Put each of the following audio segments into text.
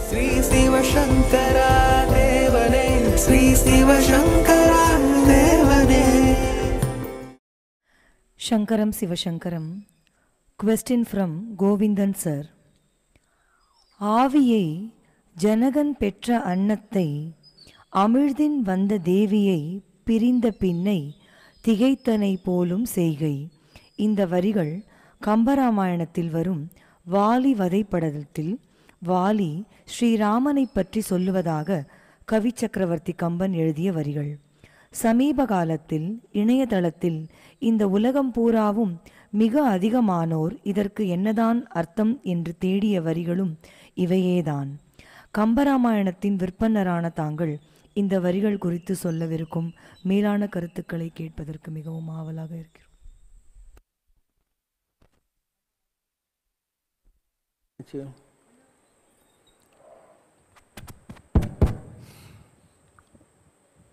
ஸ்ரீ சிவசங்கரா தேவனே, ஸ்ரீ சிவசங்கரா தேவனே. Shankaram Sivashankaram. Question from Govindan sir. ஆவியை ஜனகன் பெற்ற அன்னத்தை அமிழ்தின் வந்த தேவியை பிரிந்த பின்னை திகைத்தனை போலும் செய்கை. இந்த வரிகள் கம்பராமாயணத்தில் வரும் வாலி வதைப்படத்தில் வாலி ஸ்ரீராமனை பற்றி சொல்லுவதாக கவி சக்கரவர்த்தி கம்பன் எழுதிய வரிகள். சமீப காலத்தில் இணையதளத்தில் இந்த உலகம் பூராவும் மிக அதிகமானோர் இதற்கு என்னதான் அர்த்தம் என்று தேடிய வரிகளும் இவையேதான். கம்பராமாயணத்தின் விற்பனரான தாங்கள் இந்த வரிகள் குறித்து சொல்லவிருக்கும் மேலான கருத்துக்களை கேட்பதற்கு மிகவும் ஆவலாக இருக்கிறோம்.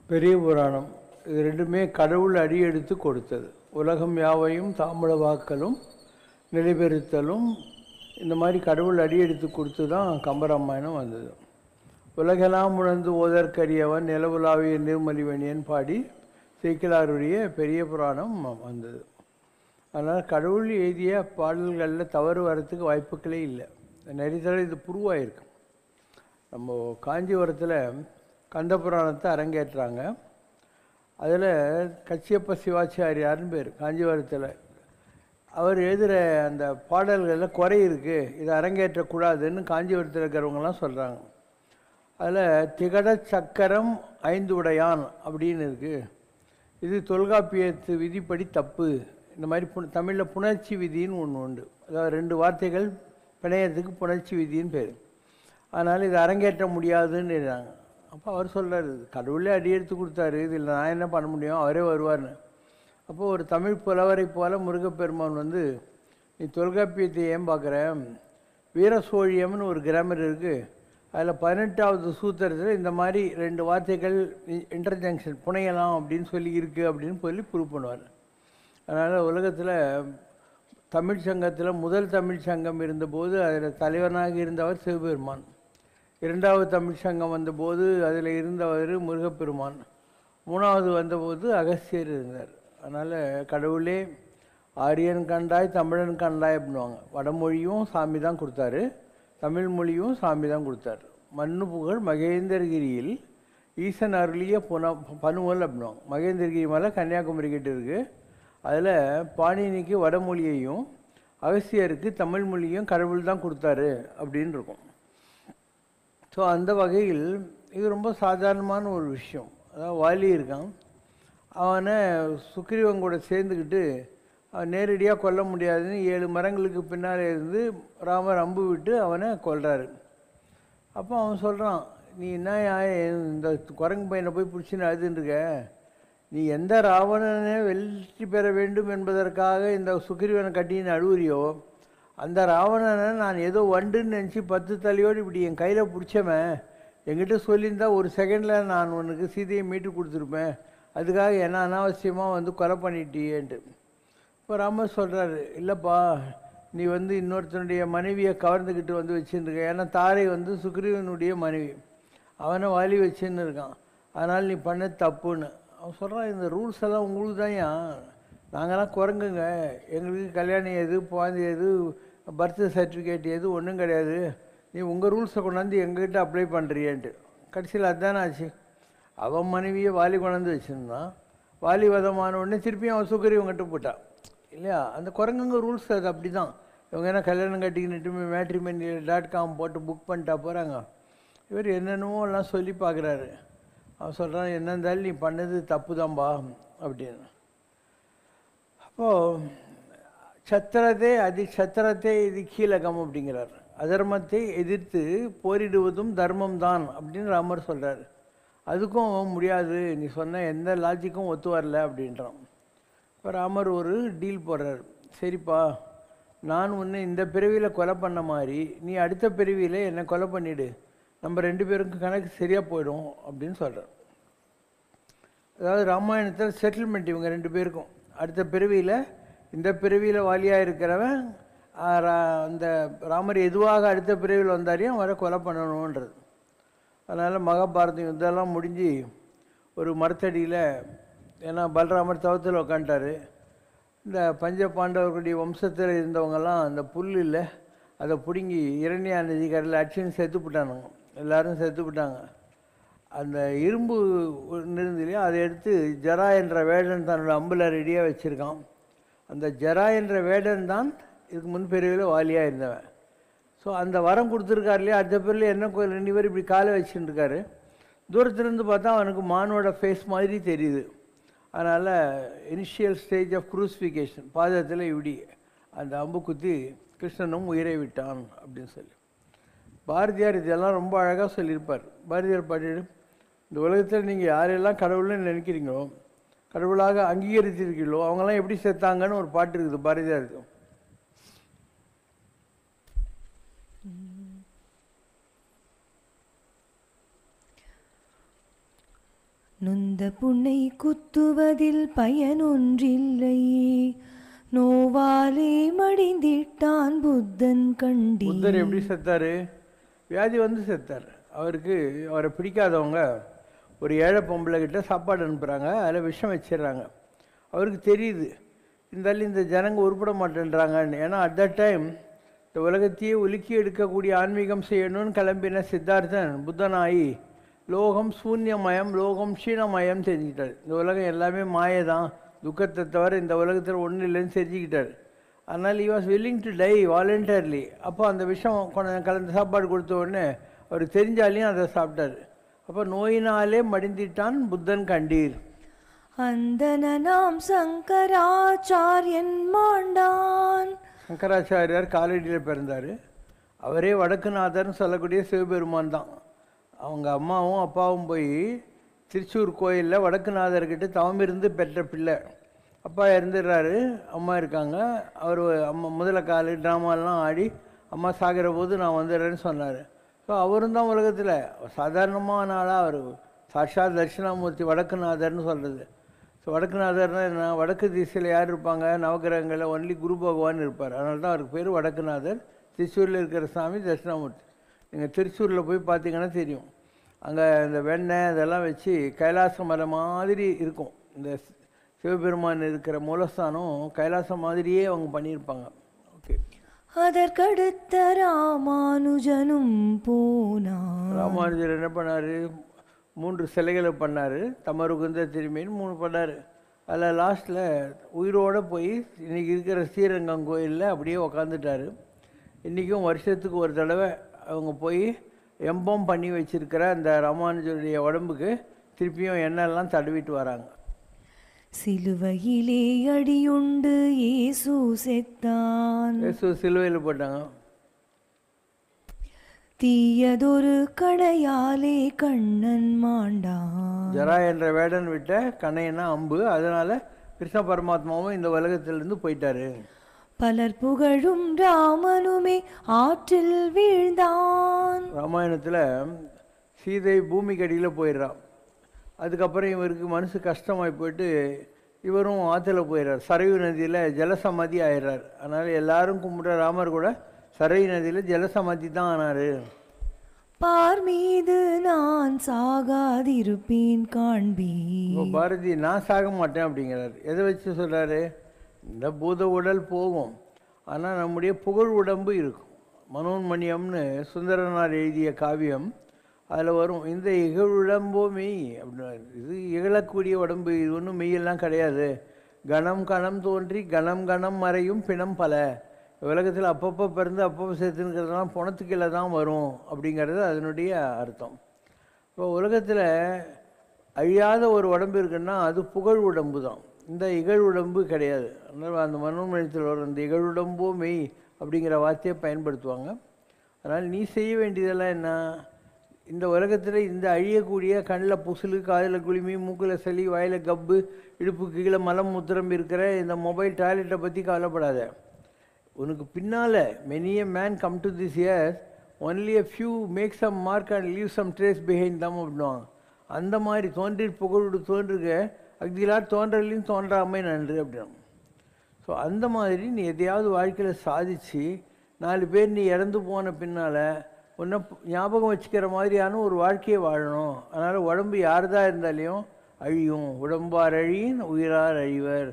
பெரிய புராணம் இது ரெண்டுமே கடவுள் அடியெடுத்து கொடுத்தது. உலகம் யாவையும் தாமிர வாக்கலும் நிலைபெறுத்தலும் இந்த மாதிரி கடவுள் அடியெடுத்து கொடுத்து தான் கம்பராமாயணம் வந்தது. உலகெல்லாம் உணர்ந்து ஓதற்கரியவன் நிலவுலாவிய நிர்மலிவனியன் பாடி சேக்கிழாருடைய பெரிய புராணம் வந்தது. அதனால் கடவுள் எழுதிய பாடல்களில் தவறு வரத்துக்கு வாய்ப்புகளே இல்லை. நிறைய தடவை இது புருவாயிருக்கு. நம்ம காஞ்சிபுரத்தில் கந்த புராணத்தை அரங்கேற்றாங்க. அதில் கச்சியப்ப சிவாச்சாரியார்னு பேர் காஞ்சிபுரத்தில். அவர் எழுதுகிற அந்த பாடல்களில் குறை இருக்குது, இதை அரங்கேற்றக்கூடாதுன்னு காஞ்சிபுரத்தில் இருக்கிறவங்கலாம் சொல்கிறாங்க. அதில் திகட சக்கரம் 5 உடையான் அப்படின்னு இருக்குது. இது தொல்காப்பியத்து விதிப்படி தப்பு. இந்த மாதிரி தமிழில் புணர்ச்சி விதின்னு ஒன்று உண்டு. அதாவது 2 வார்த்தைகள் பிணையத்துக்கு புணர்ச்சி விதின்னு பேர். அதனால் இதை அரங்கேற்ற முடியாதுன்னு எழுதுறாங்க. அப்போ அவர் சொல்கிறார், கடவுளே அடியெடுத்து கொடுத்தாரு, இதில் நான் என்ன பண்ண முடியும், அவரே வருவார்னு. அப்போது ஒரு தமிழ் புலவரை போல் முருகப்பெருமான் வந்து, நீ தொல்காப்பியத்தை ஏன் பார்க்குற, வீரசோழியம்னு ஒரு கிராமர் இருக்குது, அதில் 18வது சூத்திரத்தில் இந்த மாதிரி 2 வார்த்தைகள் இன்டர்ஜங்ஷன் புனையலாம் அப்படின்னு சொல்லி இருக்குது அப்படின்னு சொல்லி ப்ரூவ் பண்ணுவார். அதனால் உலகத்தில் தமிழ் சங்கத்தில் முதல் தமிழ் சங்கம் இருந்தபோது அதில் தலைவனாக இருந்தவர் சிவபெருமான். 2வது தமிழ் சங்கம் வந்தபோது அதில் இருந்தவர் முருகப்பெருமான். 3வது வந்தபோது அகஸ்தியர் இருந்தார். அதனால் கடவுளே ஆரியன் கண்டாய் தமிழன் கண்டாய் அப்படின்வாங்க. வடமொழியும் சாமி தான் கொடுத்தாரு, தமிழ் மொழியும் சாமி தான் கொடுத்தாரு. மண்ணு புகழ் மகேந்திரகிரியில் ஈசன் அருளிய பனுவல் அப்படின்வாங்க. மகேந்திரகிரி மலை கன்னியாகுமரி கிட்ட இருக்குது. அதில் பாணினிக்கு வடமொழியையும் அகஸ்தியருக்கு தமிழ் மொழியும் கடவுள் தான் கொடுத்தாரு அப்படின்னு இருக்கும். ஸோ அந்த வகையில் இது ரொம்ப சாதாரணமான ஒரு விஷயம். அதாவது வாலி இருக்கான், அவனை சுக்ரீவன் கூட சேர்ந்துக்கிட்டு அவன் நேரடியாக கொல்ல முடியாதுன்னு 7 மரங்களுக்கு பின்னால் இருந்து ராமர் அம்பு விட்டு அவனை கொல்றாரு. அப்போ அவன் சொல்கிறான், நீ என்ன இந்த குரங்கு பையனை போய் பிடிச்சின்னு அழுதுன்ருக்க, நீ எந்த ராவணனை வெற்றி பெற வேண்டும் என்பதற்காக இந்த சுக்ரீவனை கட்டின்னு அழுவுறியோ, அந்த ராவணனை நான் ஏதோ வண்டுன்னு நினச்சி 10 தலையோடு இப்படி என் கையில் பிடிச்சவன், என்கிட்ட சொல்லியிருந்தா 1 செகண்டில் நான் உனக்கு சீதையை மீட்டு கொடுத்துருப்பேன், அதுக்காக என்ன அனாவசியமாக வந்து கொலை பண்ணிட்டியேன்ட்டு. இப்போ ராமர் சொல்கிறாரு, இல்லைப்பா நீ வந்து இன்னொருத்தனுடைய மனைவியை கவர்ந்துக்கிட்டு வந்து வச்சுருக்க. ஏன்னா தாரை வந்து சுக்ரீவனுடைய மனைவி, அவனை வாலி வச்சுன்னு இருக்கான், அதனால் நீ பண்ண தப்புன்னு அவன் சொல்கிறான். இந்த ரூல்ஸ் எல்லாம் உங்களுக்கு தான், நாங்கள்லாம் குரங்குங்க, எங்களுக்கு கல்யாணம் எது குழந்தை எது பர்த் சர்டிஃபிகேட் எது ஒன்றும் கிடையாது, நீ உங்கள் ரூல்ஸை கொண்டாந்து எங்ககிட்ட அப்ளை பண்ணுறியன்ட்டு. கடைசியில் அதுதானே ஆச்சு. அவன் மனைவியை வாலி கொண்டாந்து வச்சுருந்தான், வாலி வதமான உடனே திருப்பியும் அவன் சுக்ரீவன்கிட்ட போட்டான் இல்லையா. அந்த குரங்குங்க ரூல்ஸ் அது அப்படி தான். இவங்க என்ன கல்யாணம் கட்டிக்கிட்டு matrimony.com போட்டு புக் பண்ணிட்டா போகிறாங்க. இவர் என்னென்னமோ எல்லாம் சொல்லி பார்க்குறாரு. அவன் சொல்கிறான், என்ன இருந்தாலும் நீ பண்ணது தப்பு தான்பா அப்படின்னு. அப்போது சத்திரத்தை சத்திரத்தை இது கீழகம் அப்படிங்கிறார். அதர்மத்தை எதிர்த்து போரிடுவதும் தர்மம் தான் அப்படின்னு ராமர் சொல்கிறார். அதுக்கும் முடியாது, நீ சொன்ன எந்த லாஜிக்கும் ஒத்து வரல அப்படின்றான். இப்போ ராமர் ஒரு டீல் போடுறார். சரிப்பா, நான் உன்னை இந்த பிறவியில் கொலை பண்ண மாதிரி நீ அடுத்த பிறவியில் என்னை கொலை பண்ணிவிடு, நம்ம 2 பேருக்கும் கணக்கு சரியாக போயிடும் அப்படின்னு சொல்கிறார். அதாவது ராமாயணத்தில் செட்டில்மெண்ட் இவங்க 2 பேருக்கும். அடுத்த பிறவியில் இந்த பிறவியில் வாலியாக இருக்கிறவன் அந்த ராமர் எதுவாக அடுத்த பிரிவில் வந்தாரையும் அவரை கொலை பண்ணணுன்றது. அதனால் மகாபாரதம் இதெல்லாம் முடிஞ்சு ஒரு மரத்தடியில், ஏன்னா பலராமர் தவத்தில் உக்காண்டார், இந்த பஞ்ச பாண்டவர்களுடைய வம்சத்தில் இருந்தவங்கெல்லாம் அந்த புல் இல்லை அதை பிடுங்கி இரண்யா நதி கரையில் அடிச்சுன்னு செத்துப்பிட்டானுங்க, எல்லோரும் செத்துப்பிட்டாங்க. அந்த இரும்பு இருந்ததுலையோ அதை எடுத்து ஜரா என்ற வேடன் தன்னோட அம்பில் ரெடியாக வச்சுருக்கான். அந்த ஜரா என்ற வேடன் தான் இதுக்கு முன்பிரிவில் வாலியாக இருந்தவன். ஸோ அந்த வரம் கொடுத்துருக்காரு இல்லையா, அடுத்த பேரில் என்ன கோயில் 2 பேர் இப்படி காலை வச்சுட்டு இருக்காரு. தூரத்துலேருந்து பார்த்தா அவனுக்கு மானோட ஃபேஸ் மாதிரி தெரியுது. அதனால் இனிஷியல் ஸ்டேஜ் ஆஃப் குரூசிஃபிகேஷன், பாதத்தில் இப்படி அந்த அம்பு குத்தி கிருஷ்ணனும் உயிரை விட்டான் அப்படின்னு சொல்லி பாரதியார் இதெல்லாம் ரொம்ப அழகாக சொல்லியிருப்பார். பாரதியார் பாடிட்டு, இந்த உலகத்தில் நீங்கள் யாரெல்லாம் கடவுள்னு நினைக்கிறீங்களோ, கடவுளாக அங்கீகரித்திருக்கீங்களோ, அவங்கெல்லாம் எப்படி செத்தாங்கன்னு ஒரு பாட்டு இருக்குது பாரதியாருக்கு. நொந்த புண்ணை குத்துவதில் பயனொன்றில்லை, நோவாலே மடிந்திட்டான் புத்தன் கண்டி. புத்தர் எப்படி செத்தார்? வியாதி வந்து செத்தார். அவரை பிடிக்காதவங்க ஒரு ஏழை பொம்பளை கிட்ட சாப்பாடு அனுப்புகிறாங்க, அதில் விஷம் வச்சிடுறாங்க. அவருக்கு தெரியுது இருந்தாலும் இந்த ஜனங்க உருப்பட மாட்டேன்றாங்கன்னு. ஏன்னா அட் த டைம் இந்த உலகத்தையே உலுக்கி எடுக்கக்கூடிய ஆன்மீகம் செய்யணும்னு கிளம்பின சித்தார்த்தன் புத்தனாகி லோகம் சூன்யமயம், லோகம் க்ஷீணமயம் தெரிஞ்சுக்கிட்டார். இந்த உலகம் எல்லாமே மாயை தான், துக்கத்தை தவிர இந்த உலகத்தில் ஒன்றும் இல்லைன்னு தெரிஞ்சுக்கிட்டார். அதனால் he was willing to die voluntarily. அப்போ அந்த விஷம் கலந்து சாப்பாடு கொடுத்த உடனே அவருக்கு தெரிஞ்சாலையும் அதை சாப்பிட்டார். அப்போ நோயினாலே மடிந்திட்டான் புத்தன் கண்டீர். அந்தனாம் சங்கராச்சாரியன் மாண்டான். சங்கராச்சாரியார் காலடியில் பிறந்தார். அவரே வடக்குநாதர்னு சொல்லக்கூடிய சிவபெருமான் தான். அவங்க அம்மாவும் அப்பாவும் போய் திருச்சூர் கோயிலில் வடக்குநாதர்கிட்ட தவம் இருந்து பெற்ற பிள்ளை. அப்பா இறந்துடுறாரு, அம்மா இருக்காங்க. அவர் அம்மா முதல காலு ட்ராமாலாம் ஆடி அம்மா சாகிற போது நான் வந்துடுறேன்னு சொன்னார். ஸோ அவரும் தான் உலகத்தில் சாதாரணமான ஆளாக அவர் சாட்சாத் தட்சிணாமூர்த்தி வடக்குநாதர்னு சொல்கிறது. ஸோ வடக்குநாதர்னால் என்ன, வடக்கு திசையில் யார் இருப்பாங்க, நவகிரகங்களில் ஒன்லி குரு பகவான் இருப்பார். அதனால தான் அவருக்கு பேர் வடக்குநாதர். திருச்சூரில் இருக்கிற சாமி தட்சிணாமூர்த்தி. நீங்கள் திருச்சூரில் போய் பார்த்தீங்கன்னா தெரியும், அங்கே இந்த வெண்ணெய் இதெல்லாம் வச்சு கைலாச மலை மாதிரி இருக்கும். இந்த சிவபெருமான் இருக்கிற மூலஸ்தானம் கைலாசம் மாதிரியே அவங்க பண்ணியிருப்பாங்க. ஓகே, அதற்கடுத்த ராமானுஜனும் போனார். ராமானுஜர் என்ன பண்ணார், 3 சிலைகளை பண்ணார். தமருகுந்த திரும்பின்னு 3 பண்ணார். அதில் லாஸ்ட்டில் உயிரோடு போய் இன்றைக்கி இருக்கிற ஸ்ரீரங்கம் கோயிலில் அப்படியே உக்காந்துட்டார். இன்றைக்கும் வருஷத்துக்கு ஒரு தடவை அவங்க போய் எம்பம் பண்ணி வச்சிருக்கிற அந்த ராமானுஜருடைய உடம்புக்கு திருப்பியும் எண்ணெல்லாம் தடவிட்டு வராங்க. சிலுவையிலே அடியுண்டு இயேசு செத்தான். இயேசு சிலுவையில் போட்டாங்க. தீயதொரு கணையாலே கண்ணன் மாண்டான். ஜரா என்ற வேடன் விட்ட கணையனா அம்பு. அதனால கிருஷ்ண பரமாத்மாவும் இந்த உலகத்திலிருந்து போயிட்டாரு. பலர் புகழும் ராமனுமே ஆற்றில் வீழ்ந்தான். ராமாயணத்தில் சீதை பூமிக்கு அடியில் போயிடுறான். அதுக்கப்புறம் இவருக்கு மனசு கஷ்டமாகி போயிட்டு இவரும் ஆற்றுல போயிடுறார். சரையு நதியில் ஜலசமாதி ஆயிடுறார். அதனால் எல்லாரும் கும்பிட்ற ராமர் கூட சரையு நதியில் ஜலசமாதி தான் ஆனார். பார் மீது நான் சாகாதிருப்பேன் காண்பி. பாரதி நான் சாக மாட்டேன் அப்படிங்கிறார். எதை வச்சு சொல்கிறாரு, இந்த பூத உடல் போகும், ஆனால் நம்முடைய புகழ் உடம்பு இருக்கும். மனோன்மணியம்னு சுந்தரனார் எழுதிய காவியம் அதில் வரும், இந்த இகழுடம்போ மெய் அப்படின்னா, இது இகழக்கூடிய உடம்பு, இது ஒன்றும் மெய்யெல்லாம் கிடையாது. கணம் கணம் தோன்றி கணம் கணம் மறையும் பிணம் பல. உலகத்தில் அப்பப்போ பிறந்து அப்பப்போ சேர்த்துங்கிறதுலாம் பணத்துக்கீழே தான் வரும் அப்படிங்கிறது அதனுடைய அர்த்தம். இப்போ உலகத்தில் அழியாத ஒரு உடம்பு இருக்குன்னா அது புகழ் உடம்பு தான், இந்த இகழ் உடம்பு கிடையாது. அதனால் அந்த மனோன்மணியத்தில் வரும் இந்த இகழுடம்போ மெய் அப்படிங்கிற வார்த்தையை பயன்படுத்துவாங்க. அதனால் நீ செய்ய வேண்டியதெல்லாம் என்ன, இந்த உலகத்தில் இந்த அழியக்கூடிய கண்ணில் புசுலு, காதில் குளிமி, மூக்கில் சளி, வாயில் கப்பு, இடுப்புக்கு கீழே மலம் முத்திரம் இருக்கிற இந்த மொபைல் டாய்லெட்டை பற்றி கவலைப்படாத. உனக்கு பின்னால் many a man come to this earth, only a few make some mark and leave some trace behind them அப்படின்வாங்க. அந்த மாதிரி தோன்றி புகழோடு தோன்றுக அக்திலார் தோன்றலையும் தோன்றாமை நன்று அப்படின்னா. ஸோ அந்த மாதிரி நீ எதையாவது வாழ்க்கையில் சாதித்து 4 பேர் நீ இறந்து போன பின்னால் ஒன்றை ஞாபகம் வச்சுக்கிற மாதிரியான ஒரு வாழ்க்கையை வாழணும். அதனால் உடம்பு யார்தான் இருந்தாலையும் அழியும். உடம்பார் அழியின் உயிரார் அழிவர்.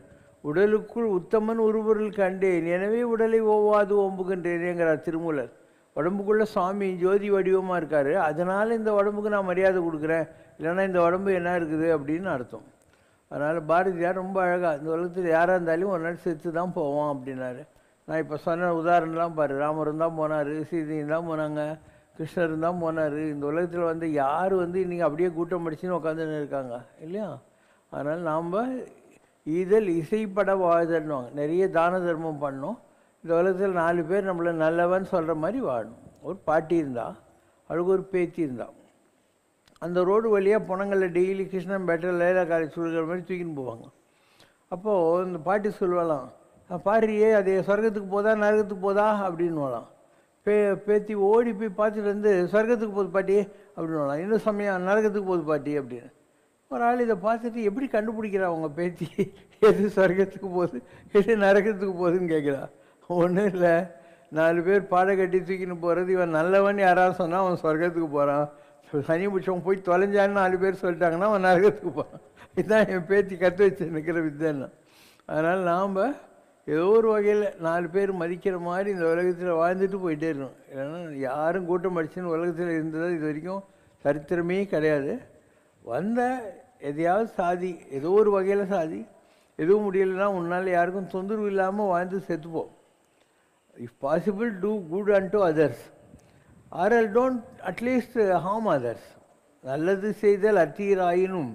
உடலுக்குள் உத்தமன் உருபொருள் கண்டேன், எனவே உடலை ஓவாது ஓம்புகின்றேனேங்கிறார் திருமூலர். உடம்புக்குள்ளே சுவாமி ஜோதி வடிவமாக இருக்கார், அதனால் இந்த உடம்புக்கு நான் மரியாதை கொடுக்குறேன், இல்லைன்னா இந்த உடம்பு என்ன இருக்குது அப்படின்னு அர்த்தம். அதனால் பாரதியார் ரொம்ப அழகாக, இந்த உலகத்தில் யாராக இருந்தாலும் ஒரு நாள் செத்து தான் போவோம் அப்படின்னாரு. நான் இப்போ சொன்ன உதாரணம்லாம் பாரு, ராமரும் தான் போனார், சீதையும் தான் போனாங்க, கிருஷ்ணரும் தான் போனார். இந்த உலகத்தில் வந்து யார் வந்து இன்றைக்கி அப்படியே கூட்டம் படிச்சுன்னு உட்காந்துன்னு இருக்காங்க இல்லையா? அதனால் நாம் ஈதல் இசைப்பட வாழ்தல்னுவாங்க. நிறைய தான தர்மம் பண்ணோம். இந்த உலகத்தில் 4 பேர் நம்மளை நல்லவன் சொல்கிற மாதிரி வாழணும். ஒரு பாட்டி இருந்தால், அவளுக்கு ஒரு பேத்தி இருந்தாள். அந்த ரோடு வழியாக பொணங்களில் டெய்லி கிருஷ்ணன் பேட்டர் லேலா காலேஜ் சொல்கிற மாதிரி தூக்கின்னு போவாங்க. அப்போது இந்த பாட்டி சொல்லுவாளாம், பாரியே அது சொர்க்கத்துக்கு போதா நரகத்துக்கு போதா அப்படின்னு வரலாம். பேத்தி ஓடி போய் பார்த்துட்டு வந்து சொர்க்கத்துக்கு போகுது பாட்டி அப்படின்னு வரலாம். இன்னும் சமயம் நரகத்துக்கு போகுது பாட்டி அப்படின்னு. ஒரு ஆள் இதை பார்த்துட்டு எப்படி கண்டுபிடிக்கிறா அவங்க பேத்தி எது சொர்க்கத்துக்கு போகுது எது நரகத்துக்கு போகுதுன்னு கேட்குறா. ஒன்றும் இல்லை, 4 பேர் பாடை கட்டி தூக்கின்னு போகிறது, இவன் நல்லவன் யாராவது சொன்னால் அவன் சொர்க்கத்துக்கு போகிறான், சனி பிடிச்சவன் போய் தொலைஞ்சான்னு 4 பேர் சொல்லிட்டாங்கன்னா அவன் நரகத்துக்கு போகிறான். இதுதான் என் பேத்தி கற்று வச்சு நிற்கிற வித்தைன்னா. அதனால் நாம் ஏதோ ஒரு வகையில் 4 பேர் மதிக்கிற மாதிரி இந்த உலகத்தில் வாழ்ந்துட்டு போயிட்டே இருக்கணும். இல்லைன்னா யாரும் கூட்டம் அடிச்சுன்னு உலகத்தில் இருந்தது இது வரைக்கும் சரித்திரமே கிடையாது. வந்த எதையாவது சாதி, ஏதோ ஒரு வகையில் சாதி. எதுவும் முடியலைன்னா உன்னால் யாருக்கும் தொந்தரவு இல்லாமல் வாழ்ந்து செத்துப்போம். If possible do good and to others, or else don't at least harm others. நல்லது செய்தல் அற்றீராயினும்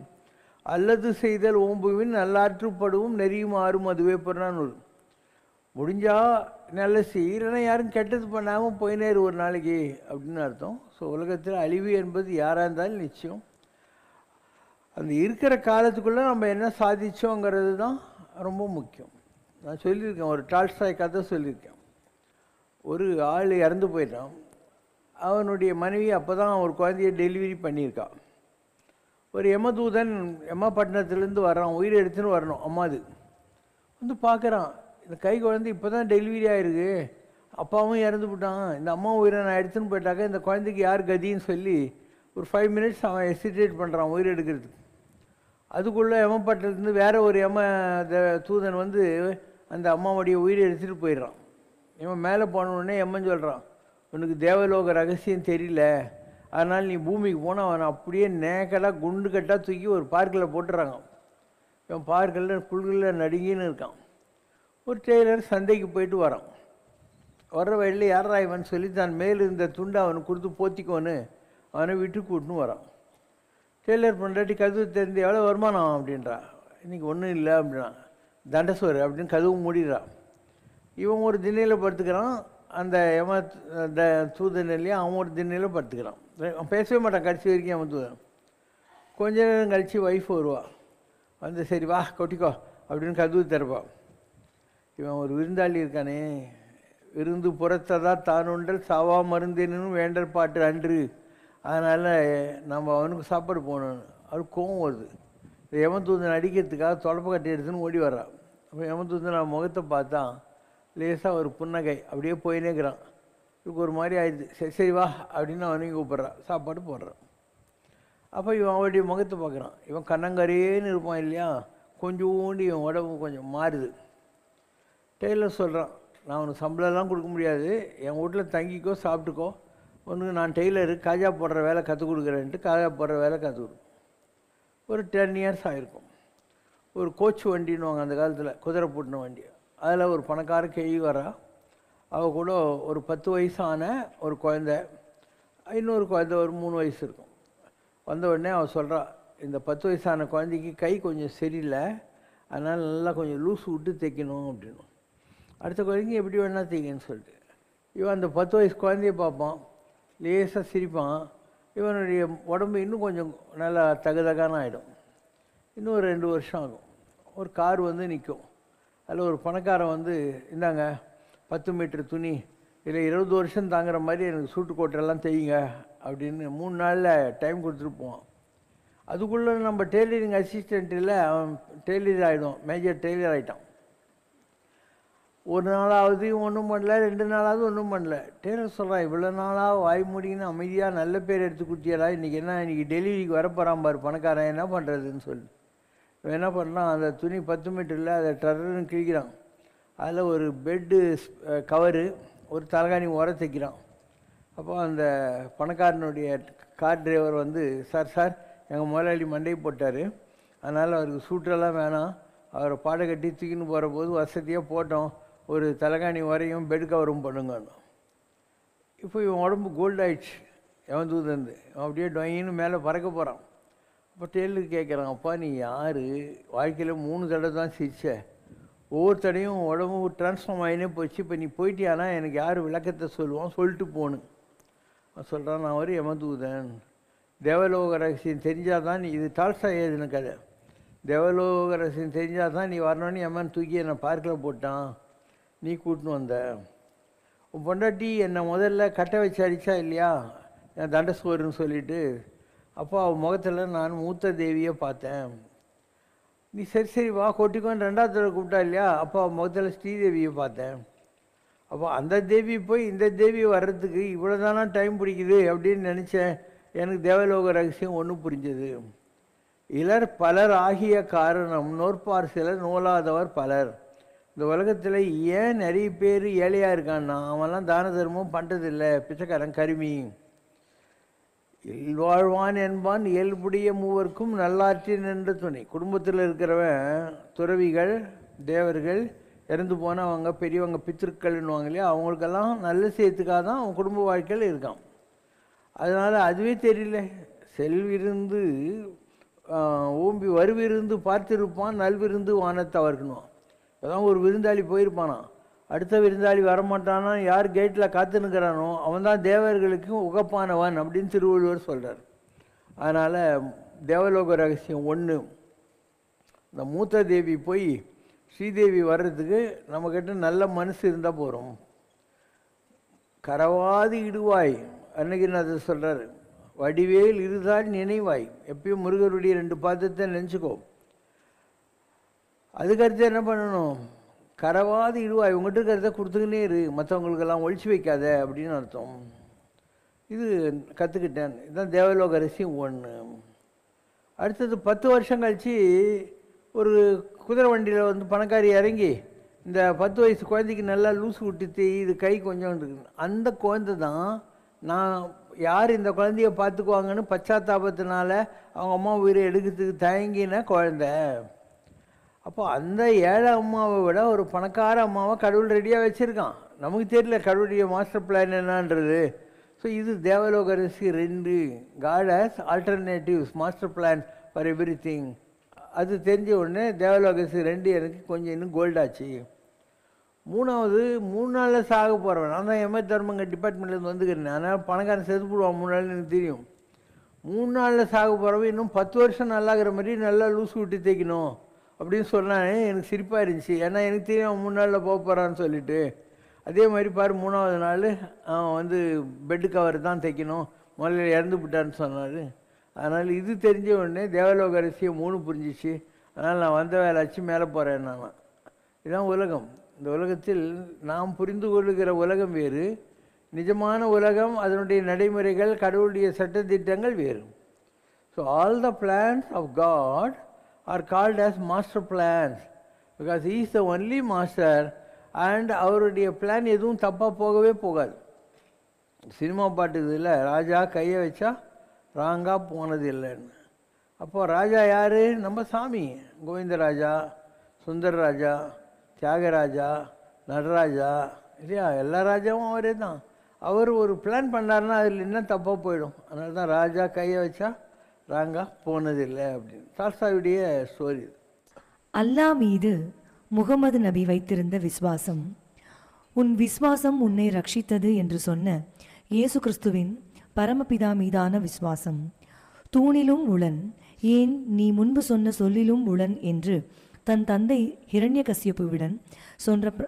அல்லது செய்தல் ஓம்புவின் நல்லாற்றுப்படுவும் நெறியும் ஆறும் அதுவே பொருளானூர். முடிஞ்சால் நல்ல செய்யலைன்னா யாரும் கெட்டது பண்ணாமல் போயினேரு ஒரு நாளைக்கு அப்படின்னு அர்த்தம். ஸோ உலகத்தில் அழிவு என்பது யாராக இருந்தாலும் நிச்சயம். அந்த இருக்கிற காலத்துக்குள்ளே நம்ம என்ன சாதித்தோங்கிறது தான் ரொம்ப முக்கியம். நான் சொல்லியிருக்கேன், ஒரு டால்ஸ்டாய் கதை சொல்லியிருக்கேன். ஒரு ஆள் இறந்து போயிட்டான். அவனுடைய மனைவி அப்போ தான் ஒரு குழந்தைய டெலிவரி பண்ணியிருக்கான். ஒரு யமதூதன் யமப்பட்டினத்துலேருந்து வர்றான், உயிரை எடுத்துன்னு வரணும். அம்மாது வந்து பார்க்குறான், இந்த கை குழந்தை இப்போ தான் டெலிவரி ஆகிருக்கு, அப்பாவும் இறந்து போட்டான், இந்த அம்மா உயிரை நான் எடுத்துன்னு போயிட்டாக்க இந்த குழந்தைக்கு யார் கதின்னு சொல்லி ஒரு 5 மினிட்ஸ் அவன் எசிடேட் பண்ணுறான் உயிரை எடுக்கிறதுக்கு. அதுக்குள்ளே யமப்பட்டினத்துலேருந்து வேறு ஒரு தூதன் வந்து அந்த அம்மாவுடைய உயிரை எடுத்துகிட்டு போயிடுறான். இவன் மேலே போனவுடனே எம்மன் சொல்கிறான், உனக்கு தேவலோக ரகசியம் தெரியல, அதனால் நீ பூமிக்கு போனால் அவனை அப்படியே நேக்கடாக குண்டு கட்டாக தூக்கி ஒரு பார்க்கில் போட்டுறாங்க. இவன் பார்க்கில் புல்களில் நடுங்கின்னு இருக்கான். ஒரு டெய்லர் சந்தைக்கு போயிட்டு வரான். வர்ற வழியில் யாரா இவன் சொல்லி தான் மேல் இருந்த துண்டை அவனுக்கு கொடுத்து போத்திக்கோன்னு அவனை விட்டு கூட்டுன்னு வரான். டெய்லர் பண்ணுறாட்டி கதவு தெரிந்து எவ்வளோ வருமானம் அப்படின்றா. இன்றைக்கி ஒன்றும் இல்லை அப்படின்னா. தண்டசோறு அப்படின்னு கதவு மூடிடுறான். இவன் ஒரு திண்ணையில் படுத்துக்கிறான், அந்த தூதனிலையும் அவன் ஒரு திண்ணையில் படுத்துக்கிறான். அவன் பேசவே மாட்டான் கடைசி வரைக்கும். அவன் தூதன் கொஞ்ச நேரம் கழித்து ஒய்ஃப் வருவான். வந்து சரி வா கொட்டிக்கோ அப்படின்னு கதவு திறப்பான். இவன் ஒரு விருந்தாளி இருக்கானே, விருந்து புறத்ததான் தானுண்டல் சாவா மருந்தேனும் வேண்டல் பாட்டு அன்று, அதனால் நம்ம அவனுக்கு சாப்பாடு போகணும். அவனுக்கு கோவம் வருது. இந்த யமதூதன் அடிக்கிறதுக்காக தொடப்ப கட்டி எடுத்துன்னு ஓடி வர்றான். அப்போ யமதூதன் அவன் முகத்தை பார்த்தான், லேசாக ஒரு புன்னகை, அப்படியே போயினேக்கிறான். இவருக்கு ஒரு மாதிரி ஆயிடுது. சரி சரி வா அப்படின்னு அவனையும் கூப்பிட்றான், சாப்பாடு போடுறான். அப்போ இவன் அவனுடைய முகத்தை பார்க்குறான். இவன் கண்ணங்கரேன்னு இருப்பான் இல்லையா, கொஞ்சோண்டு இவன் உடம்பு கொஞ்சம் மாறுது. டெய்லர் சொல்கிறான், நான் உனக்கு சம்பளம்லாம் கொடுக்க முடியாது, என் வீட்டில் தங்கிக்கோ சாப்பிட்டுக்கோ, உனக்கு நான் டெய்லரு காஜா போடுற வேலை கற்றுக் கொடுக்குறேன்ட்டு காஜா போடுற வேலை கற்றுக் கொடுக்கும். ஒரு 10 இயர்ஸ் ஆகிருக்கும். ஒரு கோச் வண்டின்னுவாங்க அந்த காலத்தில், குதிரை பூட்டின வண்டி. அதில் ஒரு பணக்கார கேள்வி வரா. அவள் கூட ஒரு 10 வயசான ஒரு குழந்தை, இன்னொரு குழந்தை ஒரு 3 வயசு இருக்கும். வந்த உடனே அவள் சொல்கிறா, இந்த 10 வயசான குழந்தைக்கு கை கொஞ்சம் சரியில்லை, அதனால் நல்லா கொஞ்சம் லூஸ் விட்டு தைக்கணும் அப்படின்னு. அடுத்த குழந்தைங்க எப்படி வேணால் தைக்கன்னு சொல்லிட்டு இவன் அந்த 10 வயசு குழந்தைய பார்ப்பான், லேசாக சிரிப்பான். இவனுடைய உடம்பு இன்னும் கொஞ்சம் நல்லா தகதகான ஆகிடும். இன்னும் ஒரு 2 வருஷம் ஆகும். ஒரு கார் வந்து நிற்கும். அதில் ஒரு பணக்காரன் வந்து, இந்தாங்க 10 மீட்டர் துணி, இதில் 20 வருஷம் தாங்குற மாதிரி எனக்கு சூட்டு கோட்டெல்லாம் தையுங்க அப்படின்னு 3 நாளில் டைம் கொடுத்துட்டு போவான். அதுக்குள்ளே நம்ம டெய்லரிங் அசிஸ்டண்ட்டில் அவன் டெய்லர் ஆகிடும், மேஜர் டெய்லர் ஆகிட்டான். ஒரு நாளாவது ஒன்றும் பண்ணல, 2 நாளாவது ஒன்றும் பண்ணல. டெய்லர் சொல்கிறான், இவ்வளோ நாளாக வாய் மூடின்னு அமைதியாக நல்ல பேர் எடுத்து கொடுத்தியடா, இன்றைக்கி என்ன இன்றைக்கி டெலிவரிக்கு வரப்போகிறான் பாரு பணக்காரன், என்ன பண்ணுறதுன்னு சொல்லி இவன் என்ன பண்ணான், அந்த துணி 10 மீட்டரில் அதை டர்ன்னு கிழிக்கிறான். அதில் ஒரு பெட்டு கவரு, ஒரு தலகாணி தைக்கிறான். அப்போ அந்த பணக்காரனுடைய கார் டிரைவர் வந்து, சார் எங்கள் முதலாளி மண்டையை போட்டார், அதனால் அவருக்கு சூட்டெல்லாம் வேணாம், அவரை பாடை கட்டி தூக்கின்னு போகிற போது வசதியாக போட்டோம், ஒரு தலகாணி வரையும் பெட் கவரும் பண்ணுங்கன்னு. இப்போ இவன் உடம்பு கோல்ட் ஆயிடுச்சு, எவன் தூதந்து அப்படியே டொயின்னு மேலே பறக்க போகிறான். அப்போ டெய்லருக்கு கேட்குறான், அப்பா நீ யார், வாழ்க்கையில் 3 தடவை தான் சிரிச்ச, ஒவ்வொரு தடையும் உடம்பு ட்ரான்ஸ்ஃபார்ம் ஆகினே போச்சு, இப்போ நீ போயிட்டியானா எனக்கு யார் விளக்கத்தை சொல்லுவான், சொல்லிட்டு போகணும். அவன் சொல்கிறான், நான் ஒரு யமதூதன், தேவலோக ரகசியம் தெரிஞ்சால் தான் நீ, இது டால்ஸ்டா எழுதின கதை, தேவலோக ரகசியம் தெரிஞ்சால் தான் நீ வரணுன்னு யமன் தூக்கி என்னை பார்க்கில் போட்டான், நீ கூட்டின்னு வந்த. உன் பொண்டாட்டி என்னை முதல்ல கட்டை வச்சு அடித்தா இல்லையா, என் தண்டசோறுன்னு சொல்லிவிட்டு, அப்போ அவன் முகத்தில் நான் மூத்த தேவியை பார்த்தேன். நீ சரி வா கொட்டிக்கோன்னு 2வது தடவை கூப்பிட்டா இல்லையா, அப்போ அவன் முகத்தில் ஸ்ரீதேவியை பார்த்தேன். அப்போ அந்த தேவி போய் இந்த தேவி வர்றதுக்கு இவ்வளோ தானா டைம் பிடிக்குது அப்படின்னு நினச்சேன். எனக்கு தேவலோக ரகசியம் ஒன்று புரிஞ்சது. இலர் பலர் ஆகிய காரணம் நோற்பார் சிலர் நூலாதவர் பலர். இந்த உலகத்தில் ஏன் நிறைய பேர் ஏழையாக இருக்கான்னா, அவன்லாம் தான தர்மம் பண்ணுறதில்லை, பிச்சைக்காரன் கருமி. இல்வாழ்வான் என்பான் இயல்புடைய மூவர்க்கும் நல்லாற்றின் என்ற துணை. குடும்பத்தில் இருக்கிறவன் துறவிகள், தேவர்கள், இறந்து போனால் அவங்க பெரியவங்க பித்திருக்கள்னுவாங்க இல்லையா, அவங்களுக்கெல்லாம் நல்ல செய்யறதுக்காக தான் அவன் குடும்ப வாழ்க்கையில் இருக்கான். அதனால் அதுவே தெரியல, செல்விருந்து ஓம்பி வருவிருந்து பார்த்திருப்பான், நல்விருந்து வானத்தவர்க்கணும். அதான் ஒரு விருந்தாளி போயிருப்பானா, அடுத்த விருந்தாளி வரமாட்டானா, யார் கேட்டில் காத்துனுக்கிறானோ அவன் தான் தேவர்களுக்கும் உகப்பானவன் அப்படின்னு திருவள்ளுவர் சொல்கிறார். அதனால் தேவலோக ரகசியம் 1, இந்த மூத்த தேவி போய் ஸ்ரீதேவி வர்றதுக்கு நம்மக்கிட்ட நல்ல மனசு இருந்தால் போகிறோம். கரவாது இடுவாய், அன்னைக்குநாதர் சொல்கிறார், வடிவேல் இருதால் நினைவாய். எப்பயும் முருகருடைய 2 பாதத்தை நினச்சிக்கோ. அதுக்கடுத்து என்ன பண்ணணும், கரவாது இடுவாய், உங்கள்கிட்ட இருக்கிறத கொடுத்துக்கினே இரு, மற்றவங்களுக்கெல்லாம் ஒழிச்சு வைக்காத அப்படின்னு அர்த்தம். இது கற்றுக்கிட்டேன். இதுதான் தேவலோக ரகசியம் 1. அடுத்தது 10 வருஷம் கழித்து ஒரு குதிரை வண்டியில் வந்து பணக்காரி இறங்கி இந்த 10 வயசு குழந்தைக்கு நல்லா லூசு விட்டுத்து, இது கை கொஞ்சம் இருக்குது, அந்த குழந்தை தான் நான் யார் இந்த குழந்தைய பார்த்துக்குவாங்கன்னு பச்சாத்தாபத்தினால அவங்க அம்மா உயிரை எடுக்கிறதுக்கு தயங்கின குழந்தை. அப்போ அந்த ஏழை அம்மாவை விட ஒரு பணக்கார அம்மாவை கடவுள் ரெடியாக வச்சுருக்கான். நமக்கு தெரியல கடவுளுடைய மாஸ்டர் பிளான் என்னன்றது. ஸோ இது தேவலோக ரகசியம் 2, God has alternatives, master plan for everything. அது தெரிஞ்ச உடனே தேவலோக ரகசியம் 2 எனக்கு கொஞ்சம் இன்னும் கோல்டாச்சு. 3வது 3 நாளில் சாக போகிறவன். நான் தான் எம்ஏ தர்மங்க டிபார்ட்மெண்ட்லேருந்து வந்துக்கிறேன். அதனால் பணக்காரன் செத்து போடுவான் 3 நாள், எனக்கு தெரியும். 3 நாளில் சாக போகிறவன் இன்னும் 10 வருஷம் நல்லாகிற மாதிரி நல்லா லூசு விட்டு தைக்கணும் அப்படின்னு சொன்னானே, எனக்கு சிரிப்பாக இருந்துச்சு. ஏன்னா எனக்கு தெரியும் அவன் 3 நாளில் போக போகிறான்னு சொல்லிட்டு. அதே மாதிரி பாரு 3வது நாள் அவன் வந்து பெட்டு கவர் தான் தைக்கணும், முதல்ல இறந்து விட்டான்னு சொன்னார். அதனால் இது தெரிஞ்ச உடனே தேவலோக ரகசியம் 3 புரிஞ்சிச்சு. அதனால் நான் வந்த வேலைச்சு மேலே போகிறேன். நான் இதுதான் உலகம். இந்த உலகத்தில் நாம் புரிந்து கொள்ளுகிற உலகம் வேறு, நிஜமான உலகம், அதனுடைய நடைமுறைகள், கடவுளுடைய சட்டத்திட்டங்கள் வேறு. So all the plans of God are called as master plans because he is the only master and அவருடைய பிளான் எதுவும் தப்பாக போகவே போகாது. சினிமா பாட்டு இதில் ராஜா கையை வச்சா ராங்காக போனது இல்லைன்னு. அப்போது ராஜா யார், நம்ம சாமி. கோவிந்தராஜா, சுந்தரராஜா, தியாகராஜா, நடராஜா இல்லையா, எல்லா ராஜாவும் அவரே தான். அவர் ஒரு பிளான் பண்ணாருன்னா அதில் என்ன தப்பாக போயிடும். அதனால தான் ராஜா கையை வச்சா ராங்கா போனதில்லை அப்படின்னு டால்ஸ்டாயுடைய ஸ்டோரி. அல்லாஹ் மீது முகமது நபி வைத்திருந்த விசுவாசம். உன் விசுவாசம் உன்னை ரட்சித்தது என்று சொன்ன இயேசு கிறிஸ்துவின் பரமபிதா மீதான விசுவாசம். தூணிலும் உளன், ஏன் நீ முன்பு சொன்ன சொல்லிலும் உளன் என்று தன் தந்தை ஹிரண்யகசியப்புவிடன்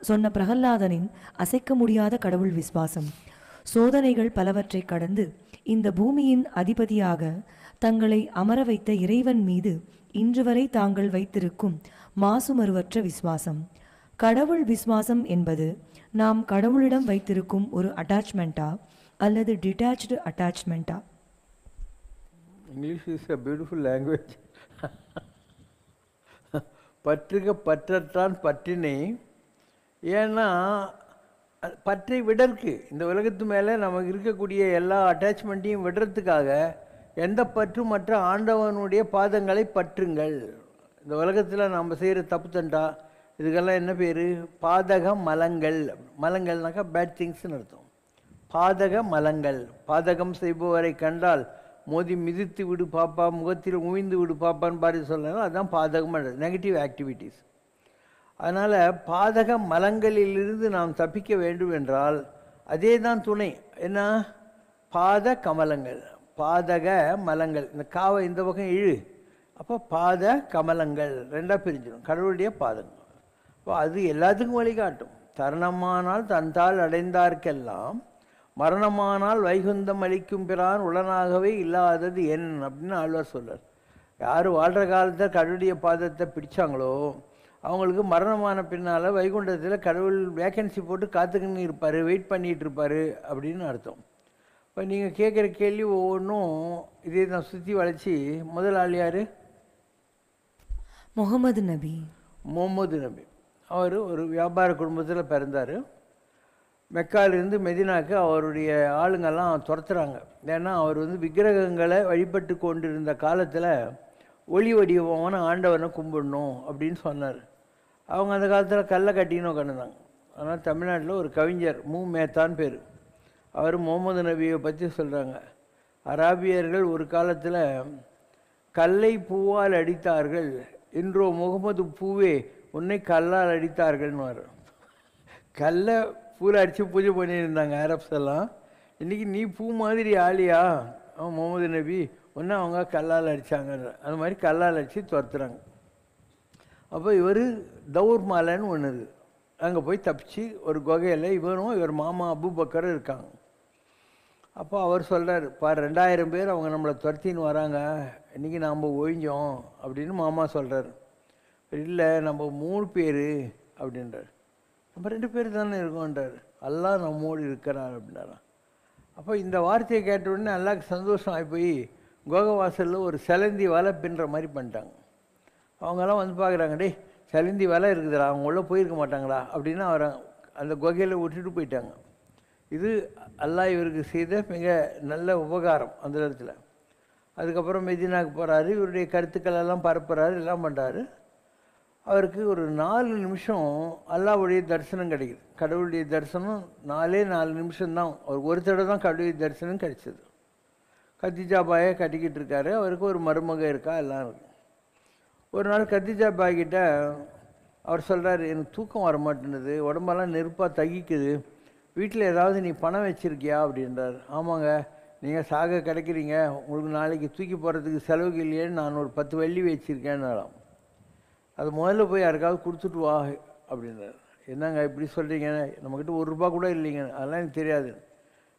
சொன்ன பிரகல்லாதனின் அசைக்க முடியாத கடவுள் விசுவாசம். சோதனைகள் பலவற்றை கடந்து இந்த பூமியின் அதிபதியாக தங்களை அமர வைத்த இறைவன் மீது இன்று வரை தாங்கள் வைத்திருக்கும் மாசுமறுவற்ற விசுவாசம். கடவுள் விசுவாசம் என்பது நாம் கடவுளிடம் வைத்திருக்கும் ஒரு அட்டாச்மெண்ட்டா அல்லது டிட்டாச்டு அட்டாச்மெண்ட்டா? English is a beautiful language. பற்றுக பற்றற்றான் பற்றினை. ஏன்னா பற்றை விடற்கு இந்த உலகத்து மேலே நமக்கு இருக்கக்கூடிய எல்லா அட்டாச்மெண்ட்டையும் விடுறதுக்காக எந்த பற்றும் மற்ற ஆண்டவனுடைய பாதங்களை பற்றுங்கள். இந்த உலகத்தில் நம்ம செய்கிற தப்பு தண்டா இதுக்கெல்லாம் என்ன பேர்? பாதக மலங்கள். மலங்கள்னாக்கா பேட் திங்ஸ்னு அர்த்தம். பாதக மலங்கள். பாதகம் செய்பவரை கண்டால் மோதி மிதித்து விடு பாப்பா, முகத்தில் உமிழ்ந்து விடு பாப்பான்னு பாரி சொல்லணும். அதுதான் பாதகம், நெகட்டிவ் ஆக்டிவிட்டீஸ். அதனால் பாதக மலங்களிலிருந்து நாம் தப்பிக்க வேண்டும் என்றால் அதே தான் துணை. என்ன? பாத கமலங்கள். பாதக மலங்கள். இந்த காவை இந்த பக்கம் இழு, அப்போ பாத கமலங்கள் ரெண்டாக பிரிஞ்சிடும். கடவுளுடைய பாதங்கள். அப்போ அது எல்லாத்துக்கும் வழிகாட்டும். தருணமானால் தன்தால் அடைந்தார்க்கெல்லாம் மரணமானால் வைகுந்தம் அளிக்கும் பிரான் உடனாகவே இல்லாதது என் அப்படின்னு ஆழ்வார் சொல்றார். யார் வாழ்கிற காலத்தில் கடவுளுடைய பாதத்தை பிடிச்சாங்களோ அவங்களுக்கு மரணமான பின்னால் வைகுண்டத்தில் கடவுள் வேக்கன்சி போட்டு காத்துக்கின்னு இருப்பார், வெயிட் பண்ணிகிட்டு இருப்பார் அப்படின்னு அர்த்தம். இப்போ நீங்கள் கேட்குற கேள்வி ஒவ்வொன்றும் இதே தான் சுற்றி வளைச்சி. முதல் ஆள் யார்? முகமது நபி. முகமது நபி. அவர் ஒரு வியாபார குடும்பத்தில் பிறந்தார். மெக்காலிருந்து மெதினாக்கு அவருடைய ஆளுங்கெல்லாம் துரத்துறாங்க. ஏன்னா அவர் விக்கிரகங்களை வழிபட்டு கொண்டிருந்த காலத்தில் ஒளி வடிவமான ஆண்டவனை கும்பிடணும் அப்படின்னு சொன்னார். அவங்க அந்த காலத்தில் கல்லை கட்டின்னு உட்காந்துருந்தாங்க. ஆனால் தமிழ்நாட்டில் ஒரு கவிஞர் மேத்தான் பேர், அவர் முகமது நபியை பற்றி சொல்கிறாங்க. அராபியர்கள் ஒரு காலத்தில் கல்லை பூவால் அடித்தார்கள், இன்றோ முகமது பூவே உன்னை கல்லால் அடித்தார்கள்னு. கல்லை பூவில் அடித்து பூஜை பண்ணியிருந்தாங்க அரப்ஸ் எல்லாம். இன்றைக்கி நீ பூ மாதிரி ஆளியா அவன் முகமது நபி, ஒன்று அவங்க கல்லால் அடித்தாங்க. அந்த மாதிரி கல்லால் அடித்து துரத்துறாங்க. அப்போ இவர் தௌர் மாலைன்னு ஒன்று இருக்குது. அங்கே போய் தப்பிச்சு ஒரு குகையில் இவரும் இவர் மாமா அபூபக்கரும் இருக்காங்க. அப்போ அவர் சொல்கிறார், 2000 பேர் அவங்க நம்மளை துரத்தின்னு வராங்க, இன்றைக்கி நாம் ஒழிஞ்சோம் அப்படின்னு மாமா சொல்கிறார். இல்லை நம்ம 3 பேர் அப்படின்றார். நம்ம 2 பேர் தானே இருக்கோன்றார். அல்லாஹ் நம்மோடு இருக்கிறார் அப்படின்னாராம். அப்போ இந்த வார்த்தையை கேட்ட உடனே அல்லாஹ்க்கு சந்தோஷம் ஆகி போய் கோகவாசலில் ஒரு செலந்தி வலை பின்னுற மாதிரி பண்ணிட்டாங்க. அவங்கெல்லாம் பார்க்குறாங்க, டே செலந்தி வலை இருக்குதுடா, அவங்க உள்ளே போயிருக்க மாட்டாங்களா அப்படின்னு அவரை அந்த குகையில் விட்டுட்டு போயிட்டாங்க. இது அல்லாஹ் இவருக்கு செய்த மிக நல்ல உபகாரம் அந்த இடத்துல. அதுக்கப்புறம் மெதினாவுக்கு போகிறாரு, இவருடைய கருத்துக்கள் எல்லாம் பரப்புகிறாரு, எல்லாம் பண்ணுறாரு. அவருக்கு ஒரு 4 நிமிஷம் அல்லாஹ்வுடைய தரிசனம் கிடைக்குது. கடவுளுடைய தரிசனம் 4 நிமிஷம்தான். அவருக்கு ஒரு தடவை தான் கடவுளுடைய தரிசனம் கிடைச்சது. கத்திஜா பாயை கட்டிக்கிட்டு இருக்காரு. அவருக்கு ஒரு மருமக இருக்கா, எல்லாம் இருக்கு. ஒரு நாள் கத்திஜா பாய்கிட்ட அவர் சொல்கிறார், எனக்கு தூக்கம் வர மாட்டேன்னுது, உடம்பெல்லாம் நெருப்பாக தகிக்குது, வீட்டில் ஏதாவது நீ பணம் வச்சுருக்கியா அப்படின்றார். ஆமாங்க, நீங்கள் சாக கிடைக்கிறீங்க, உங்களுக்கு நாளைக்கு தூக்கி போகிறதுக்கு செலவுக்கு இல்லையேன்னு நான் ஒரு 10 வெள்ளி வச்சுருக்கேன்னாலாம். அது முதல்ல போய் யாருக்காவது கொடுத்துட்டு வா அப்படின்றார். என்னங்க இப்படி சொல்கிறீங்க, நம்மக்கிட்ட ₹1 கூட இல்லைங்க. அதெல்லாம் எனக்கு தெரியாது.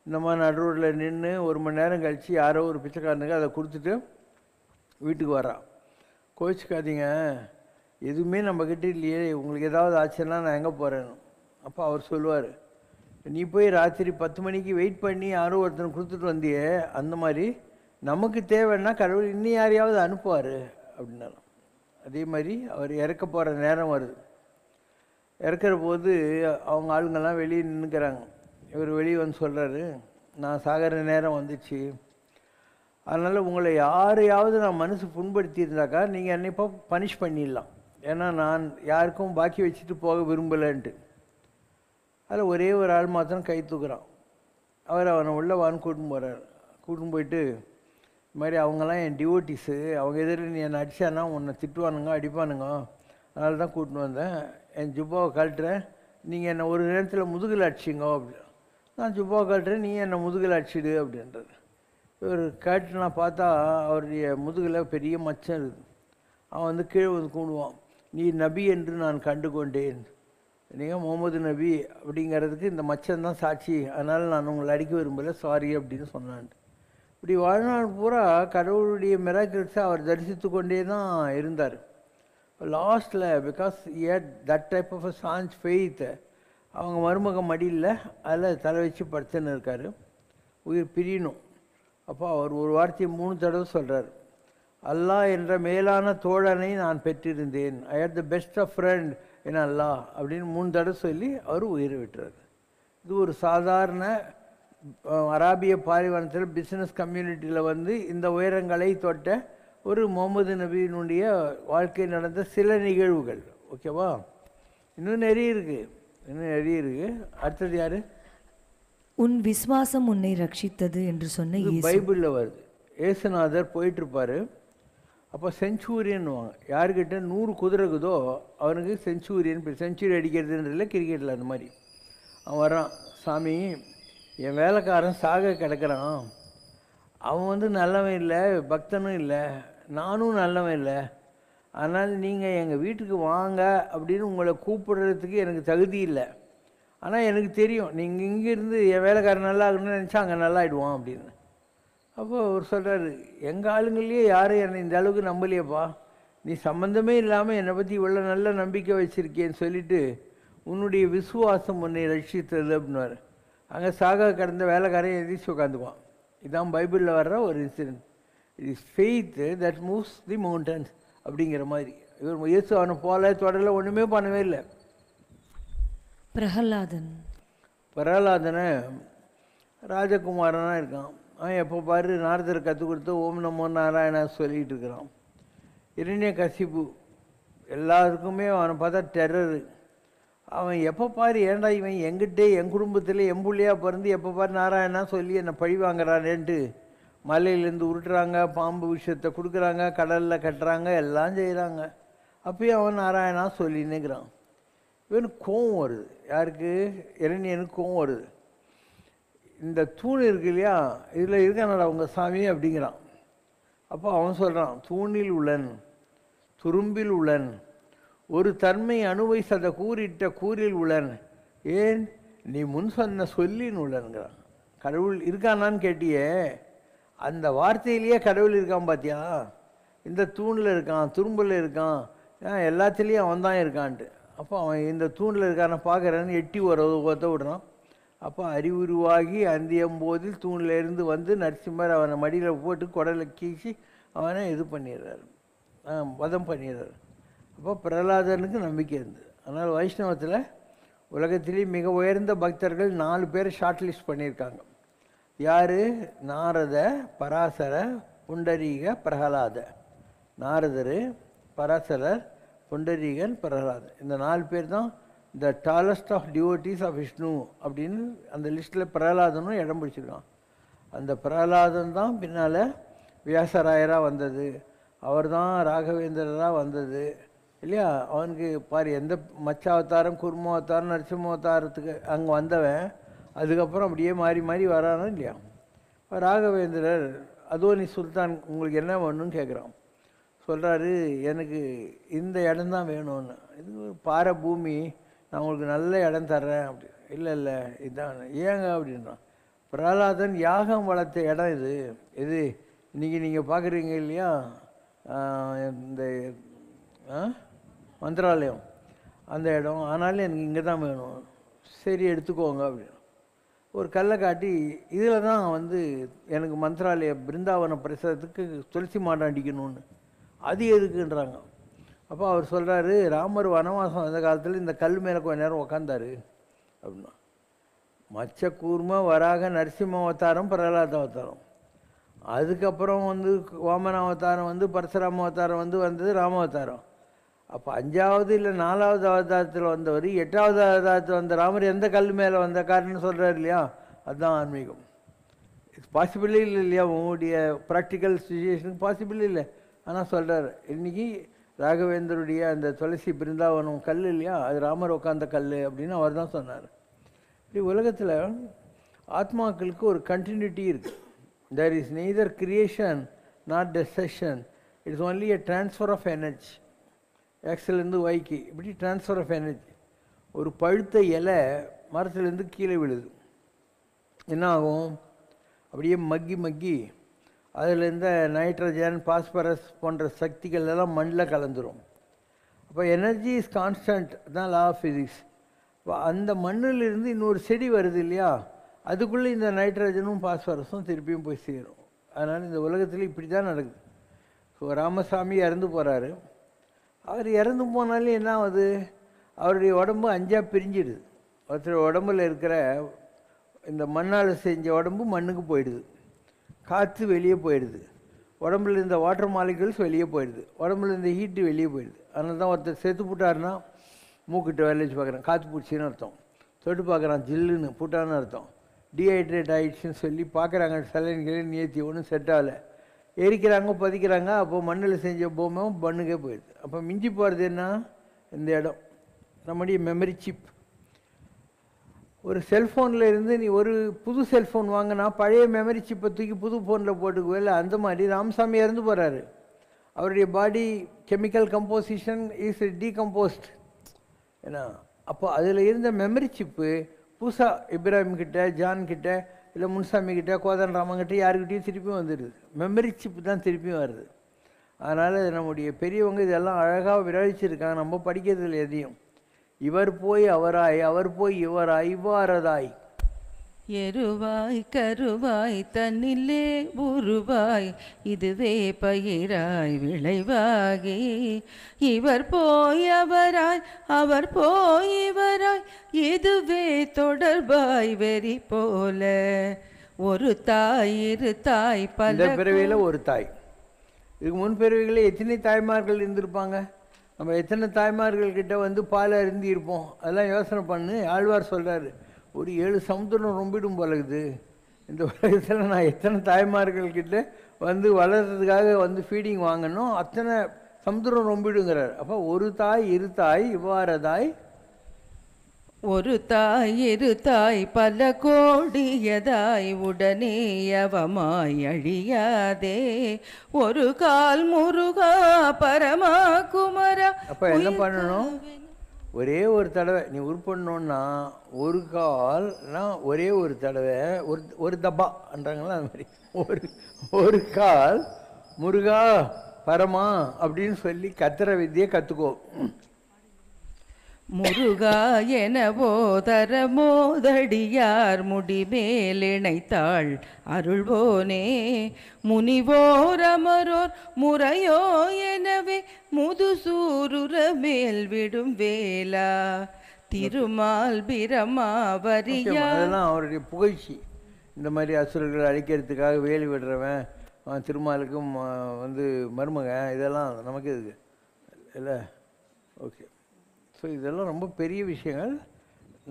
இந்த மாதிரி நடு ரோட்டில் நின்று 1 மணி நேரம் கழித்து யாரோ ஒரு பிச்சைக்காரனுக்கு அதை கொடுத்துட்டு வீட்டுக்கு வரான். கோச்சிக்காதீங்க, எதுவுமே நம்மக்கிட்ட இல்லையே, உங்களுக்கு ஏதாவது ஆச்சுன்னா நான் எங்கே போகிறேன்னு. அப்போ அவர் சொல்லுவார், நீ போய் ராத்திரி 10 மணிக்கு வெயிட் பண்ணி யாரோ ஒருத்தனை கொடுத்துட்டு வந்தியே, அந்த மாதிரி நமக்கு தேவைன்னா கடவுள் இன்னும் யாரையாவது அனுப்புவார் அப்படின்னாலும். அதே மாதிரி அவர் இறக்க போகிற நேரம் வருது. இறக்குற போது அவங்க ஆளுங்கள்லாம் வெளியே நின்றுக்கிறாங்க. இவர் வெளியே வந்து சொல்கிறாரு, நான் சாகிற நேரம் வந்துச்சு, அதனால் உங்களை யாரையாவது நான் மனசு புண்படுத்தியிருந்தாக்கா நீங்கள் என்னை இப்போ பனிஷ் பண்ணிடலாம், ஏன்னா நான் யாருக்கும் பாக்கி வச்சுட்டு போக விரும்பலைன்ட்டு. அதில் ஒரே ஒரு ஆள் மாத்திரம் கை தூக்குறான். அவர் அவனை உள்ள வான்னு கூட்டின்னு போகிறார். கூட்டின்னு போயிட்டு, இது மாதிரி அவங்கெல்லாம் என் டிவோட்டிஸு, அவங்க எதிரில் நீ என்னை அடித்தானா உன்னை திட்டுவானுங்க, அடிப்பானுங்க, அதனால தான் கூட்டின்னு வந்தேன், என் ஜுப்பாவை கழட்டுறேன், நீங்கள் என்னை ஒரு நேரத்தில் முதுகில் அடிச்சிங்க அப்படி. நான் ஜுப்பாவை கழட்டுறேன், நீ என்னை முதுகில் அடிச்சிடு அப்படின்றது. இவர் கேட்டு நான் பார்த்தா அவருடைய முதுகில் பெரிய மச்சம் இருக்குது. அவன் கீழே வந்து கூடுவான், நீ நபி என்று நான் கண்டு கொண்டேன், நீங்கள் முகமது நபி அப்படிங்கிறதுக்கு இந்த மச்சம்தான் சாட்சி, அதனால் நான் உங்களை அடிக்க விரும்பலை, சாரி அப்படின்னு சொன்னான். இப்படி வாழ்நாள் பூரா கடவுளுடைய மிராக்கிள்ஸை அவர் தரிசித்து கொண்டே தான் இருந்தார். லாஸ்ட்டில் because that type of a chance faith அவங்க மருமக மடியில் அதில் தலை வச்சு படுத்துன்னு இருக்கார், உயிர் பிரியணும். அப்போ அவர் ஒரு வார்த்தையை 3 தடவை சொல்கிறார், அல்லாஹ் என்ற மேலான தோழனை நான் பெற்றிருந்தேன், I had the best of friend in Allah அப்படின்னு 3 தடவை சொல்லி அவர் உயிரை விட்டுறார். இது ஒரு சாதாரண அராபிய பாலைவனத்தில் பிஸ்னஸ் கம்யூனிட்டியில் வந்து இந்த உயரங்களை தொட்ட ஒரு முகமது நபியினுடைய வாழ்க்கை நடந்த சில நிகழ்வுகள். ஓகேவா? இன்னும் நிறைய இருக்குது. அடுத்தது யார்? உன் விசுவாசம் உன்னை ரட்சித்தது என்று சொன்ன இயேசு. பைபிளில் வருது. ஏசுநாதர் போயிட்டுருப்பார். அப்போ செஞ்சுரியன்னுவாங்க. யாருக்கிட்ட 100 குதிரை இருக்குதோ அவனுக்கு செஞ்சுரியன் பேர். செஞ்சுரி அடிக்கிறதுன்றதில்ல, கிரிக்கெட்டில் அந்த மாதிரி. அவன் வரான், சாமி என் வேலைக்காரன் சாக கிடக்கிறான், அவன் வந்து நல்லவன் இல்லை, பக்தனும் இல்லை, நானும் நல்லவன் இல்லை, அதனால் நீங்கள் எங்கள் வீட்டுக்கு வாங்க அப்படின்னு உங்களை கூப்பிடுறதுக்கு எனக்கு தகுதி இல்லை, ஆனால் எனக்கு தெரியும் நீங்கள் இங்கேருந்து என் வேலைக்காரன் நல்லா ஆகணும்னு நினச்சா அங்கே நல்லா ஆகிடுவான் அப்படின்னு. அப்போ அவர் சொல்கிறாரு, எங்கள் ஆளுங்கள்லேயே யாரும் என்னை இந்த அளவுக்கு நம்பலையப்பா, நீ சம்மந்தமே இல்லாமல் என்னை பற்றி இவ்வளோ நல்ல நம்பிக்கை வச்சுருக்கேன்னு சொல்லிவிட்டு உன்னுடைய விசுவாசம் உன்னை ரட்சித்தது அப்படின்னாரு. அங்கே சாக கடந்த வேலைக்காரன் எதிர்த்து உட்காந்துக்குவான். இதுதான் பைபிளில் வர்ற ஒரு incident. It is faith that moves the mountains அப்படிங்கிற மாதிரி. இவர் இயேசு அவனை போல தொடரில் ஒன்றுமே பண்ணவே இல்லை. பிரகலாதனை ராஜகுமாரனாக இருக்கான். அவன் எப்போ பாரு நாரதர் கற்றுக் கொடுத்து ஓம் நமோ நாராயணா சொல்லிகிட்டு இருக்கிறான். இரண்யகசிபு எல்லாருக்குமே அவனை பார்த்தா டெரரு. அவன் எப்போ பாரு ஏன்டா இவன் எங்கிட்டே என் குடும்பத்தில் எம்புள்ளியாக பிறந்து எப்போ பாரு நாராயணா சொல்லி என்னை பழி வாங்குறானேன்ட்டு மலையிலேருந்து உருட்டுறாங்க, பாம்பு விஷயத்தை கொடுக்குறாங்க, கடலில் கட்டுறாங்க, எல்லாம் செய்கிறாங்க. அப்பயும் அவன் நாராயணா சொல்லின்னுக்கிறான். இவனுக்கு கோவம் வருது. யாருக்கு? இரண்யனுக்கு கோவம் வருது. இந்த தூண் இருக்கு இல்லையா, இதில் இருக்கானடா உங்கள் சாமி அப்படிங்கிறான். அப்போ அவன் சொல்கிறான், தூணில் உளன் துரும்பில் உளன் ஒரு தன்மை அணுவை சத கூறிட்ட கூறில் உளன் ஏன் நீ முன் சொன்ன சொல்லின் உளன்கிறான். கடவுள் இருக்கானான்னு கேட்டியே, அந்த வார்த்தையிலேயே கடவுள் இருக்கான் பார்த்தியா? இந்த தூணில் இருக்கான், துரும்பில் இருக்கான், எல்லாத்துலேயும் அவன் தான் இருக்கான்ட்டு. அப்போ அவன் இந்த தூணில் இருக்கான பார்க்குறான்னு எட்டி ஒரு ஒத்த விடுறான். அப்போ அறிவுருவாகி அந்தியம்போதில் தூணிலேருந்து வந்து நரசிம்மர் அவனை மடியில் போட்டு குடலை கீழ்ச்சி அவனை இது பண்ணிடுறாரு, வதம் பண்ணிடுறாரு. அப்போ பிரகலாதனுக்கு நம்பிக்கை இருந்தது. அதனால் வைஷ்ணவத்தில் உலகத்திலேயே மிக உயர்ந்த பக்தர்கள் 4 பேரை ஷார்ட் லிஸ்ட் பண்ணியிருக்காங்க. யார்? நாரத, பராசர, புண்டரீக, பிரகலாத. நாரதர், பராசரர், புண்டரீகன், பிரகலாதன். இந்த 4 பேர் தான் the tallest of devotees of Vishnu அப்படின்னு அந்த லிஸ்ட்டில் பிரகலாதனும் இடம் பிடிச்சிருக்கான். அந்த பிரகலாதன் தான் பின்னால் வியாசராயராக வந்தது, அவர் தான் ராகவேந்திரராக வந்தது இல்லையா? அவனுக்கு பாரு எந்த மச்ச அவதாரம், குர்ம அவதாரம், நரசிம்ம அவதாரத்துக்கு அங்கே வந்தவன் அதுக்கப்புறம் அப்படியே மாறி மாறி வரானோ இல்லையா? இப்போ ராகவேந்திரர் அதோனி சுல்தான் உங்களுக்கு என்ன வேணும்னு கேட்குறான். சொல்கிறாரு, எனக்கு இந்த இடம்தான் வேணும்னு. இது ஒரு பாறை பூமி, நான் உங்களுக்கு நல்ல இடம் தர்றேன் அப்படி. இல்லை இதுதான். ஏங்க அப்படின்றான். பிரகலாதன் யாகம் வளர்த்த இடம் இது. இது இன்றைக்கி நீங்கள் பார்க்குறீங்க இல்லையா, இந்த மந்திராலயம் அந்த இடம், ஆனாலும் எனக்கு இங்கே தான் வேணும். சரி எடுத்துக்கோங்க அப்படின்னு ஒரு கல்லை காட்டி, இதில் தான் வந்து எனக்கு மந்திராலய பிருந்தாவன பிரசாதத்துக்கு துளசி மாடம் அடிக்கணும்னு. அது எதுக்குன்றாங்க. அப்போ அவர் சொல்கிறாரு, ராமர் வனவாசம் வந்த காலத்தில் இந்த கல் மேலே கொஞ்ச நேரம் உக்காந்தார் அப்படின்னா. மச்ச கூர்ம வராக நரசிம்ம அவதாரம், பிரகலாத அவதாரம், அதுக்கப்புறம் வந்து வாமன அவதாரம் வந்து பரசுராம அவதாரம் வந்தது ராம அவதாரம். அப்போ 5வது இல்லை 4வது அவதாரத்தில் வந்தவர் 8வது அவதாரத்தில் வந்த ராமர் எந்த கல் மேலே வந்த காரணம்னு சொல்கிறார் இல்லையா? அதுதான் ஆன்மீகம். இட்ஸ் பாசிபிளே இல்லை இல்லையா? உங்களுடைய ப்ராக்டிக்கல் சுச்சுவேஷனுக்கு பாசிபிள் இல்லை. ஆனால் சொல்கிறார், இன்றைக்கி ராகவேந்தருடைய அந்த துளசி பிருந்தாவனம் கல் இல்லையா, அது ராமர் உட்காந்த கல் அப்படின்னு அவர் தான் சொன்னார். இப்படி உலகத்தில் ஆத்மாக்களுக்கு ஒரு கண்டினியூட்டி இருக்குது. There is neither creation not destruction, it's only a transfer of energy. எக்ஸ்லேருந்து ஒய்க்கு இப்படி ட்ரான்ஸ்ஃபர் ஆஃப் எனர்ஜி. ஒரு பழுத்த இலை மரத்துலேருந்து கீழே விழுது, என்ன ஆகும்? அப்படியே மக்கி அதில் இருந்த நைட்ரஜன், பாஸ்பரஸ் போன்ற சக்திகள் எல்லாம் மண்ணில் கலந்துரும். அப்போ எனர்ஜி இஸ் கான்ஸ்டன்ட் தான் லா ஆஃப் ஃபிசிக்ஸ். இப்போ அந்த மண்ணிலிருந்து இன்னொரு செடி வருது இல்லையா, அதுக்குள்ளே இந்த நைட்ரஜனும் பாஸ்பரஸும் திருப்பியும் போய் சேரும். அதனால் இந்த உலகத்தில் இப்படி தான் நடக்குது. ஸோ ராமசாமி இறந்து போகிறாரு. அவர் இறந்து போனாலும் என்ன ஆகுது, அவருடைய உடம்பு 5ஆக பிரிஞ்சிடுது. ஒருத்தர் உடம்புல இருக்கிற இந்த மண்ணால் செஞ்ச உடம்பு மண்ணுக்கு போயிடுது, காற்று வெளியே போயிடுது, உடம்புல இருந்த வாட்டர் மாலிகுல்ஸ் வெளியே போயிடுது, உடம்புல இருந்த ஹீட்டு வெளியே போயிடுது. அதனால தான் ஒருத்தர் செத்து போட்டாருன்னா மூக்கிட்ட வேலை வச்சு பார்க்குறான், காற்று பிடிச்சின்னு அர்த்தம். தொட்டு பார்க்குறான், ஜில்லுன்னு போட்டான்னு அர்த்தம். டீஹைட்ரேட் ஆகிடுச்சின்னு சொல்லி பார்க்குறாங்க, சலைன்களே நியத்தி ஒன்றும் செட் ஆகலை, எரிக்கிறாங்க, பதிக்கிறாங்க. அப்போ மண்ணில் செஞ்ச பொம்மை மண்ணுக்கே போயிடுது. அப்போ மிஞ்சி போகிறது என்ன, இந்த இடம் நம்முடைய மெமரி சிப். ஒரு செல்ஃபோனில் இருந்து நீ ஒரு புது செல்ஃபோன் வாங்கினா பழைய மெமரி சிப்பை தூக்கி புது ஃபோனில் போட்டுக்குவேல, அந்த மாதிரி ராமசாமி இறந்து போகிறாரு. அவருடைய பாடி கெமிக்கல் கம்போசிஷன் இஸ் டீகம்போஸ்ட். ஏன்னா அப்போ அதில் இருந்த மெமரி சிப்பு புதுசாக இப்ராஹிம் கிட்ட, ஜான் கிட்ட, இல்லை முன்சாமி கிட்ட, கோதண்டராமன் கிட்ட யாருக்கிட்டையும் திருப்பியும் வந்துடுது. மெமரி சிப்பு தான் திருப்பியும் வருது. அதனால் நம்முடைய பெரியவங்க இதெல்லாம் அழகாக விளைவிச்சிருக்காங்க, நம்ம படிக்கிறதில்ல எதையும். இவர் போய் அவராய், அவர் போய் இவராய், இவ்வாறதாய். எருவாய் கருவாய் தன்னிலே உருவாய், இதுவே பயிராய் விளைவாகி, இவர் போய் அவராய், அவர் போய் இவராய், இதுவே தொடர்பாய் வெறி போல. ஒரு தாய் இரு தாய் பல பிறவியில் ஒரு தாய். இதுக்கு முன் பிறவிகளில் எத்தனை தாய்மார்கள் இருந்திருப்பாங்க, நம்ம எத்தனை தாய்மார்கள் கிட்ட வந்து பால் அருந்தி இருப்போம். அதெல்லாம் யோசனை பண்ணு. ஆழ்வார் சொல்கிறாரு, ஒரு 7 சமுத்திரம் ரொம்பிடும் போலகுது. இந்த உலகத்தில் நான் எத்தனை தாய்மார்கள்கிட்ட வந்து வளர்கிறதுக்காக வந்து ஃபீடிங் வாங்கணும், அத்தனை சமுத்திரம் ரொம்பிடுங்கிறார். அப்போ ஒரு தாய் இரு தாய் இவ்வாறதாய். ஒரு தாய் இரு தாய் பல கோடியதாய், உடனே அவமாய் அழியாதே. ஒரு கால் முருகா பரமா குமரா. அப்போ என்ன பண்ணணும், ஒரே ஒரு தடவை நீ உருப்படணுன்னா, ஒரு கால்னா ஒரே ஒரு தடவை, ஒரு தப்பான்றாங்களா அது மாதிரி, ஒரு கால் முருகா பரமா அப்படின்னு சொல்லி கத்திர வித்தியை கற்றுக்கோ. முருகா எனவோ தரமோதடியார் முடிமேல் இணைத்தாள் அருள்வோனே. முனிவோர் அமரோர் முறையோ எனவே, முதுசூருர மேல் விடும் வேலா. திருமால் பிரமா வரியா. அதெல்லாம் அவருடைய புகழ்ச்சி. இந்த மாதிரி அசுரர்களை அழிக்கிறதுக்காக வேலி விடுறவன் திருமாலுக்கும் வந்து மருமகன், இதெல்லாம் நமக்கு இருக்கு இல்லை. ஓகே, ஸோ இதெல்லாம் ரொம்ப பெரிய விஷயங்கள்.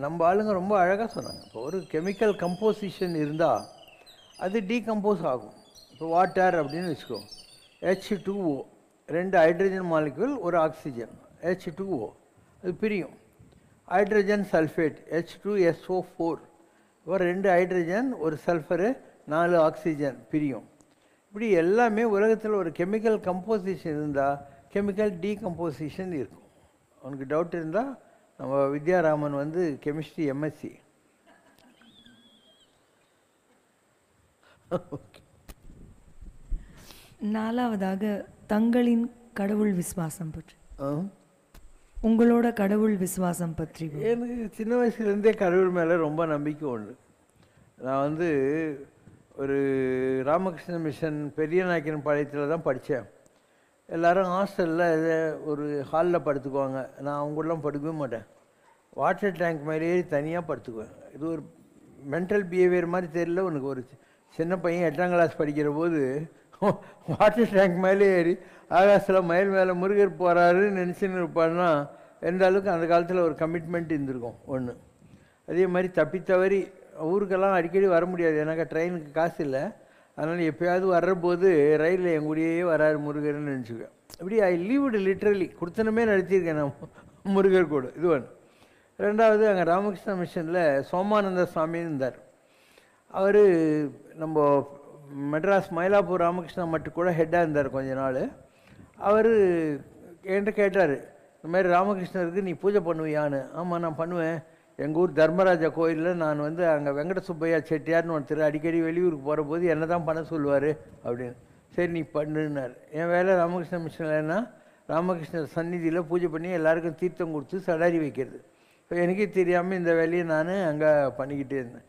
நம்ம ஆளுங்க ரொம்ப அழகாக சொன்னாங்க. இப்போ ஒரு கெமிக்கல் கம்போசிஷன் இருந்தால் அது டீகம்போஸ் ஆகும். இப்போ வாட்டர் அப்படின்னு வச்சுக்கோ, H2O, 2 ஹைட்ரஜன் மாலிக்யூல், ஒரு ஆக்சிஜன், H2O, அது பிரியும். ஹைட்ரஜன் சல்ஃபேட், H2SO4, இப்போ 2 ஹைட்ரஜன், ஒரு சல்ஃபரு, 4 ஆக்சிஜன் பிரியும். இப்படி எல்லாமே உலகத்தில் ஒரு கெமிக்கல் கம்போசிஷன் இருந்தால் கெமிக்கல் டீகம்போசிஷன் இருக்கும். உனக்கு டவுட் இருந்தால் நம்ம வித்யாராமன் வந்து கெமிஸ்ட்ரி எம்எஸ்சி. நாலாவதாக தங்களின் கடவுள் விசுவாசம் பற்றி. உங்களோட கடவுள் விசுவாசம் பற்றி. எனக்கு சின்ன வயசுலேருந்தே கடவுள் மேலே ரொம்ப நம்பிக்கை உண்டு. நான் வந்து ஒரு ராமகிருஷ்ண மிஷன் பெரிய நாயக்கன் பாளையத்தில் தான் படித்தேன். எல்லோரும் ஹாஸ்டலில் ஒரு ஹாலில் படுத்துக்குவாங்க. நான் அவங்களெலாம் படுக்கவே மாட்டேன். வாட்டர் டேங்க் மேலே ஏறி தனியாக படுத்துக்குவேன். இது ஒரு மென்டல் பிஹேவியர் மாதிரி தெரியல உனக்கு. ஒரு சின்ன பையன் 8ஆம் கிளாஸ் படிக்கிற போது வாட்டர் டேங்க் மேலே ஏறி ஆகாசில் மயில் மேலே முருகர் போகிறாருன்னு நினச்சின்னு இருப்பான்னா எந்த அளவுக்கு அந்த காலத்தில் ஒரு கமிட்மெண்ட் இருந்திருக்கும் ஒன்று. அதே மாதிரி தப்பித்தவறி ஊருக்கெல்லாம் அடிக்கடி வர முடியாது, எனக்கு ட்ரெயினுக்கு காசு இல்லை. அதனால் எப்போயாவது வர்றபோது ரயிலில் என் கூடயே வராரு முருகர்னு நினச்சிக்குவேன். இப்படி ஐ லீவ்டு லிட்ரலி குடுத்தனமே நடத்தியிருக்கேன் நான் முருகர் கூட. இது ஒன்று. ரெண்டாவது, அங்கே ராமகிருஷ்ண மிஷனில் சோமானந்த சுவாமின்னு இருந்தார். அவர் நம்ம மெட்ராஸ் மயிலாப்பூர் ராமகிருஷ்ணா மட்டு கூட ஹெட்டாக இருந்தார் கொஞ்ச நாள். அவர் என்கிட்ட கேட்டார், இந்த மாதிரி ராமகிருஷ்ணருக்கு நீ பூஜை பண்ணுவியான்னு. ஆமாம் நான் பண்ணுவேன். எங்கள் ஊர் தர்மராஜா கோயிலில் நான் வந்து அங்கே வெங்கட சுப்பையா செட்டியார்னு ஒருத்தர் அடிக்கடி வெளியூருக்கு போகிற போது என்ன தான் பண்ண சொல்லுவார் அப்படின்னு. சரி நீ பண்ணுன்னார். என் வேலை ராமகிருஷ்ண மிஷனில் என்ன, ராமகிருஷ்ணர் சந்நிதியில் பூஜை பண்ணி எல்லாருக்கும் தீர்த்தம் கொடுத்து சடாரி வைக்கிறது. இப்போ எனக்கே தெரியாமல் இந்த வேலையை நான் அங்கே பண்ணிக்கிட்டே இருந்தேன்.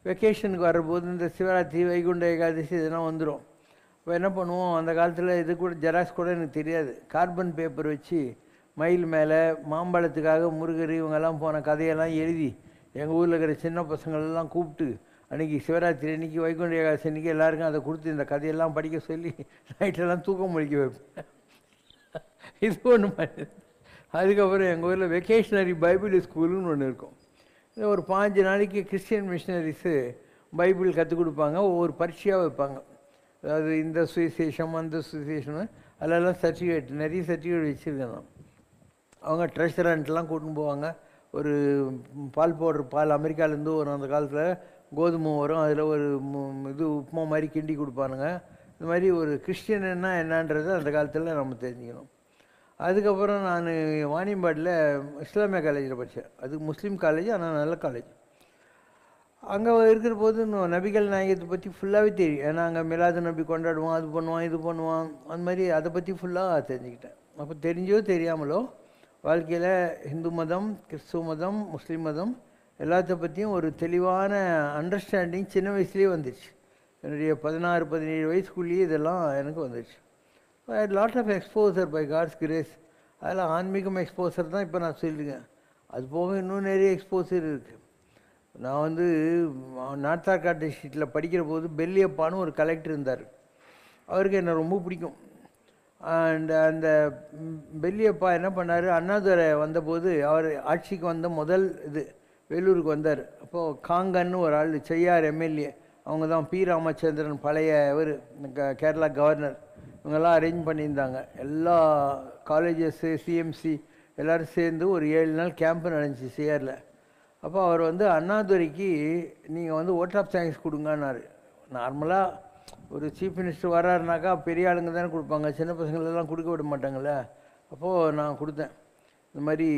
வெக்கேஷனுக்கு வரும்போது இந்த சிவராத்திரி, வைகுண்ட ஏகாதசி இதெல்லாம் வந்துடும். இப்போ என்ன பண்ணுவோம், அந்த காலத்தில் இது கூட ஜெராக்ஸ் கூட எனக்கு தெரியாது. கார்பன் பேப்பர் வச்சு மயில் மேலே மாம்பழத்துக்காக முருகர் இவங்கெல்லாம் போன கதையெல்லாம் எழுதி எங்கள் ஊரில் இருக்கிற சின்ன பசங்களெல்லாம் கூப்பிட்டு அன்றைக்கி சிவராத்திரி அன்றைக்கி வைகுண்ட ஏகாதசி அன்றைக்கி எல்லாருக்கும் அதை கொடுத்து இந்த கதையெல்லாம் படிக்க சொல்லி நைட்டெல்லாம் தூக்கம் முழிக்க வைப்பேன். இது ஒன்று மாதிரி. அதுக்கப்புறம் எங்கள் ஊரில் வெக்கேஷ்னரி பைபிள் ஸ்கூலுன்னு ஒன்று இருக்கும். ஒரு 5 நாளைக்கு கிறிஸ்டியன் மிஷினரிஸு பைபிள் கற்றுக் கொடுப்பாங்க. ஒவ்வொரு பரீட்சையாக வைப்பாங்க. அதாவது இந்த சுவிசேஷம் அந்த சுவிசேஷம் அதெல்லாம் சர்டிஃபிகேட், நிறைய சர்டிஃபிகேட் வச்சுருக்கேன் நான். அவங்க ட்ரெஷரண்ட்லாம் கூட்டின்னு போவாங்க. ஒரு பால் பவுடர், பால் அமெரிக்காவிலேருந்து வரும். அந்த காலத்தில் கோதுமை வரும், அதில் ஒரு இது உப்புமா மாதிரி கிண்டி கொடுப்பானுங்க. இந்த மாதிரி ஒரு கிறிஸ்டியன் என்னன்றது அந்த காலத்தில் நம்ம தெரிஞ்சுக்கணும். அதுக்கப்புறம் நான் வாணியம்பாடியில் இஸ்லாமிய காலேஜில் படித்தேன். அது முஸ்லீம் காலேஜ், ஆனால் நல்ல காலேஜ். அங்கே இருக்கிற போது நபிகள் நாயகத்தை பற்றி ஃபுல்லாகவே தெரியும். ஏன்னா அங்கே மிலாது நபி கொண்டாடுவான், அது பண்ணுவான் இது பண்ணுவான், அந்த மாதிரி அதை பற்றி ஃபுல்லாக தெரிஞ்சுக்கிட்டேன். அப்போ தெரிஞ்சோ தெரியாமலோ வாழ்க்கையில் இந்து மதம், கிறிஸ்துவ மதம், முஸ்லீம் மதம் எல்லாத்த பற்றியும் ஒரு தெளிவான அண்டர்ஸ்டாண்டிங் சின்ன வயசுலேயே வந்துடுச்சு. என்னுடைய 16-17 வயசுக்குள்ளேயே இதெல்லாம் எனக்கு வந்துடுச்சு. I had lot of exposure by God's grace. அதில் ஆன்மீகம் எக்ஸ்போசர் தான் இப்போ நான் சொல்லியிருக்கேன். அது போக இன்னும் நிறைய எக்ஸ்போசர் இருக்குது. நான் வந்து நார்த் ஆர்காட் டிஸ்ட்ரிக்டில் படிக்கிற போது பெல்லியப்பான்னு ஒரு கலெக்டர் இருந்தார். அவருக்கு என்னை ரொம்ப பிடிக்கும். அண்ட் அந்த பெல்லியப்பா என்ன பண்ணார், அண்ணாதுரை வந்தபோது அவர் ஆட்சிக்கு வந்த முதல் இது வேலூருக்கு வந்தார். அப்போது காங்கன்னு ஒரு ஆள், செய்யார் எம்எல்ஏ, அவங்க தான் பி ராமச்சந்திரன் பழைய இவர் கேரளா கவர்னர், இவங்கெல்லாம் அரேஞ்ச் பண்ணியிருந்தாங்க. எல்லா காலேஜஸ்ஸு சிஎம்சி எல்லோரும் சேர்ந்து ஒரு 7 நாள் கேம்ப்பு நடந்துச்சு சிஆரில். அப்போ அவர் வந்து அண்ணாதுரைக்கு நீங்கள் வந்து ஓட் ஆஃப் தேங்க்ஸ் கொடுங்கன்னாரு. நார்மலாக ஒரு சீஃப் மினிஸ்டர் வர்றாருனாக்கா பெரிய ஆளுங்க தானே கொடுப்பாங்க, சின்ன பசங்களெல்லாம் கொடுக்க விட மாட்டாங்கள்ல. அப்போது நான் கொடுத்தேன். இந்த மாதிரி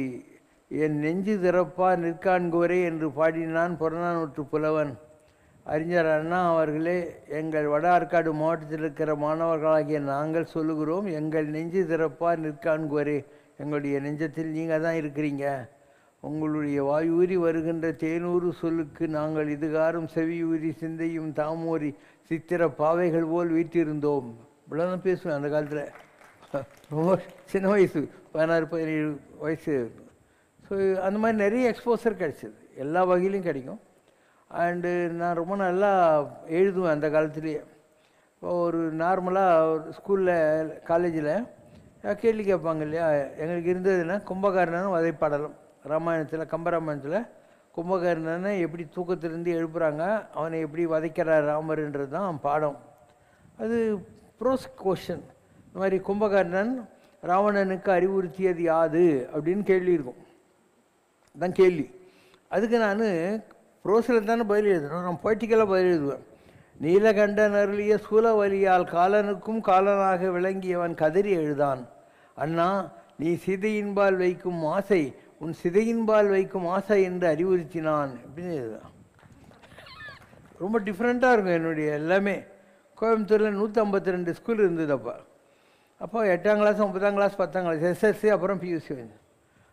என் நெஞ்சு திறப்பா நிற்கான்கோரே என்று பாடினான் புறநானூற்று புலவன் அறிஞர் அண்ணா அவர்களே, எங்கள் வட ஆற்காடு மாவட்டத்தில் இருக்கிற மாணவர்களாகிய நாங்கள் சொல்லுகிறோம், எங்கள் நெஞ்சு திறப்பா நிற்கான்கோரே, எங்களுடைய நெஞ்சத்தில் நீங்கள் தான் இருக்கிறீங்க. உங்களுடைய வாயூறி வருகின்ற தேனூறு சொல்லுக்கு நாங்கள் இதுகாரும் செவியூறி சிந்தையும் தாமோரி சித்திர பாவைகள் போல் வீட்டிருந்தோம். இவ்வளோதான் பேசுவேன் அந்த காலத்தில். ரொம்ப சின்ன வயசு, 16-17 வயசு. ஸோ அந்த மாதிரி நிறைய எக்ஸ்போசர் கிடச்சிது, எல்லா வகையிலையும் கிடைக்கும். அண்டு நான் ரொம்ப நல்லா எழுதுவேன் அந்த காலத்துலேயே. இப்போ ஒரு நார்மலாக ஒரு ஸ்கூலில் காலேஜில் கேள்வி கேட்பாங்க இல்லையா, எங்களுக்கு இருந்ததுன்னா கும்பகாரணன் வதைப்பாடலும். ராமாயணத்தில், கம்பராமாயணத்தில் கும்பகர்ணனை எப்படி தூக்கத்திலிருந்து எழுப்புறாங்க, அவனை எப்படி வதைக்கிறார் ராமர்ன்றது தான் பாடம். அது ப்ரோஸ் கொஷன். இந்த மாதிரி கும்பகர்ணன் ராவணனுக்கு அறிவுறுத்தியது யாது அப்படின்னு கேள்வி இருக்கும், தான் கேள்வி. அதுக்கு நான் ப்ரோஸில் தானே பதில் எழுதணும், நான் பொய்ட்டிக்கலாக பதில் எழுதுவேன். நீலகண்டன் அருளிய சூலவலியால் காலனுக்கும் காலனாக விளங்கியவன் கதறி எழுதான், அண்ணா நீ சிதையின்பால் வைக்கும் ஆசை உன் சிதையின்பால் வைக்கும் ஆசை என்று அறிவுறுத்தினான் அப்படின்னு எழுதுவேன். ரொம்ப டிஃப்ரெண்ட்டாக இருக்கும் என்னுடைய எல்லாமே. கோயம்புத்தூரில் 152 ஸ்கூல் இருந்தது அப்போ 8ஆம் கிளாஸ் 9ஆம் கிளாஸ் 10ஆம் கிளாஸ் எஸ்எஸ்சி அப்புறம் பியூசி வந்து.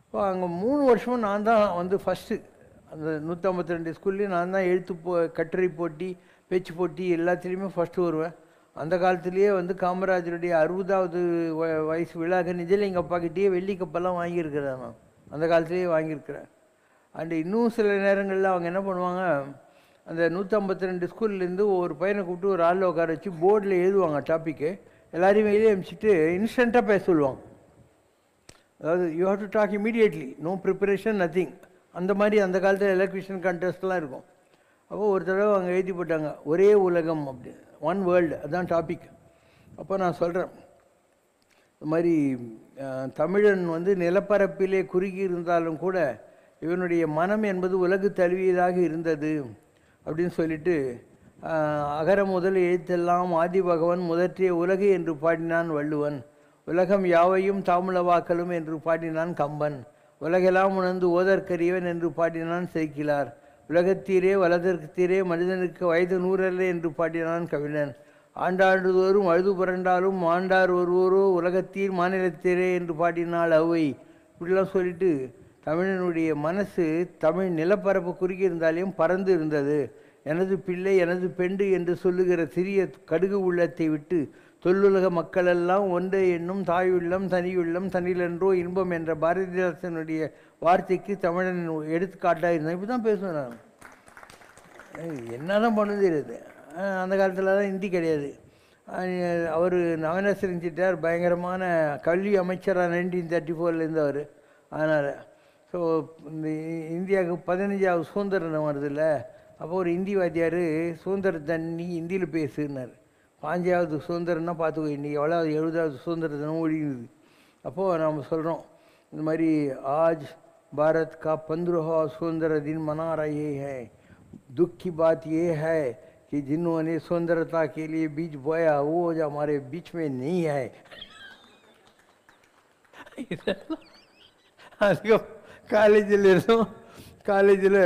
அப்போ அங்கே 3 வருஷமும் நான் தான் வந்து ஃபஸ்ட்டு. அந்த 152 ஸ்கூல்லையும் நான் தான் கட்டுரை போட்டி, பேச்சு போட்டி எல்லாத்துலேயுமே ஃபஸ்ட்டு வருவேன். அந்த காலத்துலேயே வந்து காமராஜருடைய 60வது வயசு விழாக்கு நிஜத்தில் எங்கள் அப்பாக்கிட்டேயே வெள்ளி கப்பெல்லாம் வாங்கியிருக்கிறேன். நான் அந்த காலத்துலேயே வாங்கியிருக்கிறேன். அண்டு இன்னும் சில நேரங்களில் அவங்க என்ன பண்ணுவாங்க, அந்த 152 ஸ்கூல்லேருந்து ஒரு பையனை கூப்பிட்டு ஒரு ஆளில் உட்கார வச்சு போர்டில் எழுதுவாங்க டாப்பிக்கு. எல்லாரையும் வெளியே அனுப்பிச்சிட்டு இன்ஸ்டண்ட்டாக பேச சொல்லுவாங்க. அதாவது you have to talk immediately, no preparation, nothing. அந்த மாதிரி அந்த காலத்தில் எலக்ட்ரிஷன் கண்டெஸ்ட்லாம் இருக்கும். அப்போது ஒரு தடவை அங்கே எழுதி போட்டாங்க, ஒரே உலகம் அப்படி, ஒன் வேர்ல்டு, அதுதான் டாபிக். அப்போ நான் சொல்கிறேன், இந்த மாதிரி தமிழன் வந்து நிலப்பரப்பிலே குறுகி இருந்தாலும் கூட இவனுடைய மனம் என்பது உலகு தழுவியதாக இருந்தது அப்படின்னு சொல்லிட்டு, அகர முதல் எழுத்தெல்லாம் ஆதி பகவன் முதற்றிய உலகு என்று பாடினான் வள்ளுவன், உலகம் யாவையும் தாமுளவாக்கலும் என்று பாடினான் கம்பன், உலகெல்லாம் உணர்ந்து ஓதற்கரியவன் என்று பாடினான் சேக்கிழார், உலகத்தீரே வலதற்கத்தீரே மனிதனுக்கு வயது 100 அல்ல என்று பாடினான் கவிஞன், ஆண்டாண்டுதோறும் அழுது புரண்டாலும் ஆண்டார் ஒருவரோ உலகத்தீர் மாநிலத்திலே என்று பாடினாள் அவை. இப்படிலாம் சொல்லிட்டு தமிழனுடைய மனசு தமிழ் நிலப்பரப்பு குறுக்கி இருந்தாலையும் பறந்து இருந்தது. எனது பிள்ளை எனது பெண்டு என்று சொல்லுகிற சிறிய கடுகு உள்ளத்தை விட்டு தொல்லுலக மக்களெல்லாம் ஒன்றை என்னும் தாயுள்ளம் தனியுள்ளம் தனிலென்றோ இன்பம் என்ற பாரதிதாசனுடைய வார்த்தைக்கு தமிழன் எடுத்துக்காட்டாக இருந்தேன். இப்படி தான் பேசுவேன் நான். என்ன தான் பண்ணுது தெரியாது. அந்த காலத்தில் தான் ஹிந்தி கிடையாது. அவர் நவநாசரன் செட்டியார் பயங்கரமான கல்வி அமைச்சராக 1934 இருந்தவர். அதனால் ஸோ இந்த இந்தியாவுக்கு 15வது சுதந்திரம் வருதில்ல, அப்போ ஒரு ஹிந்தி வாத்தியார் சுதந்திர நீ ஹிந்தியில் பேசுனார். 5வது சுதந்திரம்னா பார்த்துக்கோ, இன்றைக்கி எவ்வளோ 70வது சுதந்திர தினம் ஒழிங்குது. அப்போது நாம் சொல்கிறோம் இந்த மாதிரி ஆஜ் பாரத் கா 15वां சுதந்திர தின் மனா ரहे हैं. दुख की बात ये है कि जिन्होंने स्वतंत्रता के लिए बीज बोया वो जो हमारे बीच में नहीं है. அதுக்கப்புறம் காலேஜில்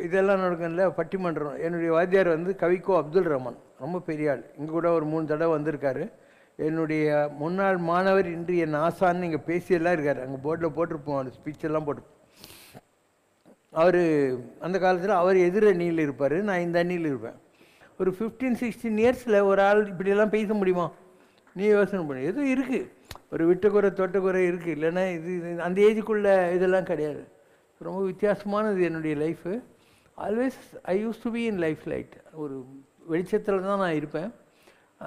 இதெல்லாம் நடக்கும்ல பட்டிமன்றம். என்னுடைய வாத்தியார் வந்து கவிக்கோ அப்துல் ரஹ்மான், ரொம்ப பெரிய ஆள். இங்கே கூட ஒரு 3 தடவை வந்திருக்காரு. என்னுடைய முன்னாள் மாணவர் இன்று என் ஆசான்னு இங்கே பேசியெல்லாம் இருக்கார். அங்கே போர்டில் போட்டிருப்போம், அந்த ஸ்பீச்செல்லாம் போட்டு. அவர் அந்த காலத்தில் அவர் எதிர் அணியில் இருப்பார், நான் இந்த அணியில் இருப்பேன். ஒரு 15-16 இயர்ஸில் ஒரு ஆள் இப்படியெல்லாம் பேச முடியுமா? நீ யோசனை பண்ணி எதுவும் இருக்குது, ஒரு விட்டக்குறை தொட்டக்குறை இருக்குது. இல்லைன்னா இது அந்த ஏஜுக்குள்ளே இதெல்லாம் கிடையாது. ரொம்ப வித்தியாசமானது என்னுடைய life. Always I use to be in life light. ஒரு வெளிச்சத்தில் தான் நான் இருப்பேன்.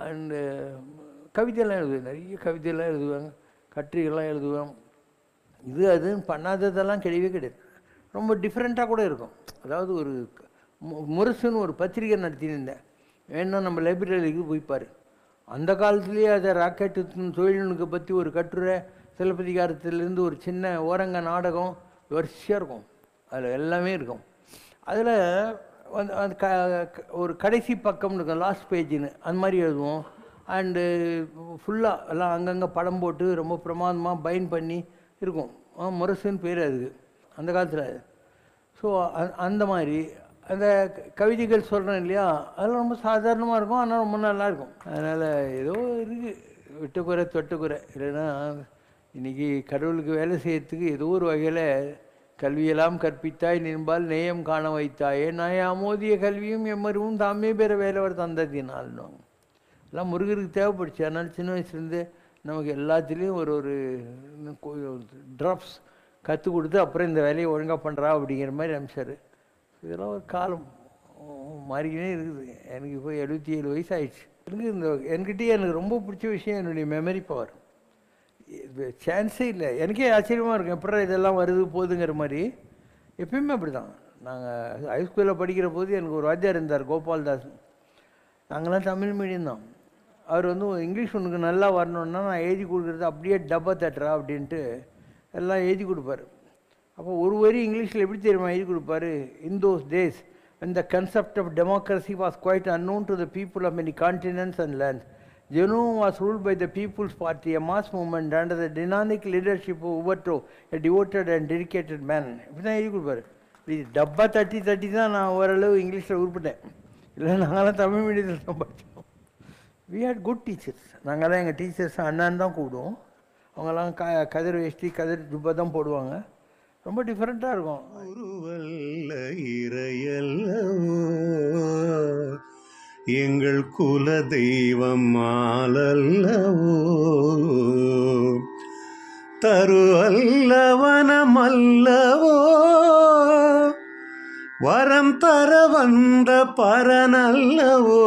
அண்டு கவிதையெல்லாம் எழுதுவேன், நிறைய கவிதையெல்லாம் எழுதுவேன், கட்டுரைகள்லாம் எழுதுவேன். இது அதுன்னு பண்ணாததெல்லாம் கிடையவே கிடையாது. ரொம்ப டிஃப்ரெண்ட்டாக கூட இருக்கும். அதாவது ஒரு முரசுன்னு ஒரு பத்திரிகை நடத்தினிருந்தேன். வேணா நம்ம லைப்ரரிக்கு போய்ப்பார். அந்த காலத்துலேயே அதை ராக்கெட்டு தொழில்நுட்பத்தை பற்றி ஒரு கட்டுரை, சிலப்பதிகாரத்திலேருந்து ஒரு சின்ன ஓரங்க நாடகம் வரிசையாக இருக்கும். அதில் எல்லாமே இருக்கும். அதில் வந்து அந்த ஒரு கடைசி பக்கம்னு இருக்கும், லாஸ்ட் பேஜின்னு அந்த மாதிரி எழுதுவோம். அண்டு ஃபுல்லாக எல்லாம் அங்கங்கே படம் போட்டு ரொம்ப பிரமாதமாக பைன் பண்ணி இருக்கும். முரசுன்னு பேர் அதுக்கு அந்த காலத்தில். ஸோ அந்த மாதிரி அந்த கவிதைகள் சொல்கிறேன் இல்லையா, அதெல்லாம் ரொம்ப சாதாரணமாக இருக்கும், ஆனால் ரொம்ப நல்லாயிருக்கும். அதனால் ஏதோ இருக்குது, விட்டுக்குறை தொட்டுக்குறை. இல்லைன்னா இன்றைக்கி கடவுளுக்கு வேலை செய்யறதுக்கு ஏதோ ஒரு வகையில் கல்வியெல்லாம் கற்பித்தாய் நின்பால் நேயம் காண வைத்தாயே நாய அமோதிய கல்வியும் எம்மருவும் தாமே பெற வேலைவர் தந்ததினாலும் எல்லாம் முருகருக்கு தேவைப்படுச்சு. அதனால் சின்ன வயசுலேருந்து நமக்கு எல்லாத்துலேயும் ஒரு ட்ராப்ஸ் கற்றுக் கொடுத்து அப்புறம் இந்த வேலையை ஒழுங்காக பண்ணுறா அப்படிங்கிற மாதிரி அனுப்பிச்சார். இதெல்லாம் ஒரு காலம் மாறிக்கினே இருக்குது. எனக்கு இப்போ 77 வயசு ஆயிடுச்சு. என்கிட்டயே எனக்கு ரொம்ப பிடிச்ச விஷயம் என்னுடைய மெமரி பவர். சான்ஸே இல்லை. எனக்கே ஆச்சரியமாக இருக்கும், எப்படா இதெல்லாம் வருது போகுதுங்கிற மாதிரி. எப்பயுமே அப்படி தான். நாங்கள் ஹைஸ்கூலில் படிக்கிற போது எனக்கு ஒரு வாத்தியார் இருந்தார், கோபால்தாஸ். நாங்களாம் தமிழ் மீடியம் தான். அவர் வந்து இங்கிலீஷ் உனக்கு நல்லா வரணுன்னா நான் எழுதி கொடுக்குறது அப்படியே டப்பா தட்டுறா அப்படின்ட்டு எல்லாம் எழுதி கொடுப்பார். அப்போ ஒரு வரி இங்கிலீஷில் எப்படி தெரியுமா எழுதி கொடுப்பாரு? In those days when the concept of democracy was quite unknown to the people of many continents and lands, Jenu was ruled by the People's Party, a mass movement under the dynamic leadership of Uvato, a devoted and dedicated man. இப்படி தான் எழுதி கொடுப்பாரு. இது டப்பா தட்டி தான் நான் ஓரளவு இங்கிலீஷில் உருப்பிட்டேன். இல்லை நாங்களாம் தமிழ் மீடியத்தில் தான் படித்தோம். We had good teachers. நாங்கள்லாம் எங்கள் டீச்சர்ஸ் அண்ணான்னு தான் கூப்பிடுவோம். அவங்கெல்லாம் கதிர் வேஷ்டி கதிர் ஜுப்பா தான் போடுவாங்க. ரொம்ப டிஃப்ரெண்ட்டாக இருக்கும். உருவல்ல இறையல்லவோ எங்கள் குல தெய்வம் மாலல்லவோ தருவல்ல வனமல்லவோ வரம் தர வந்த பரனல்லவோ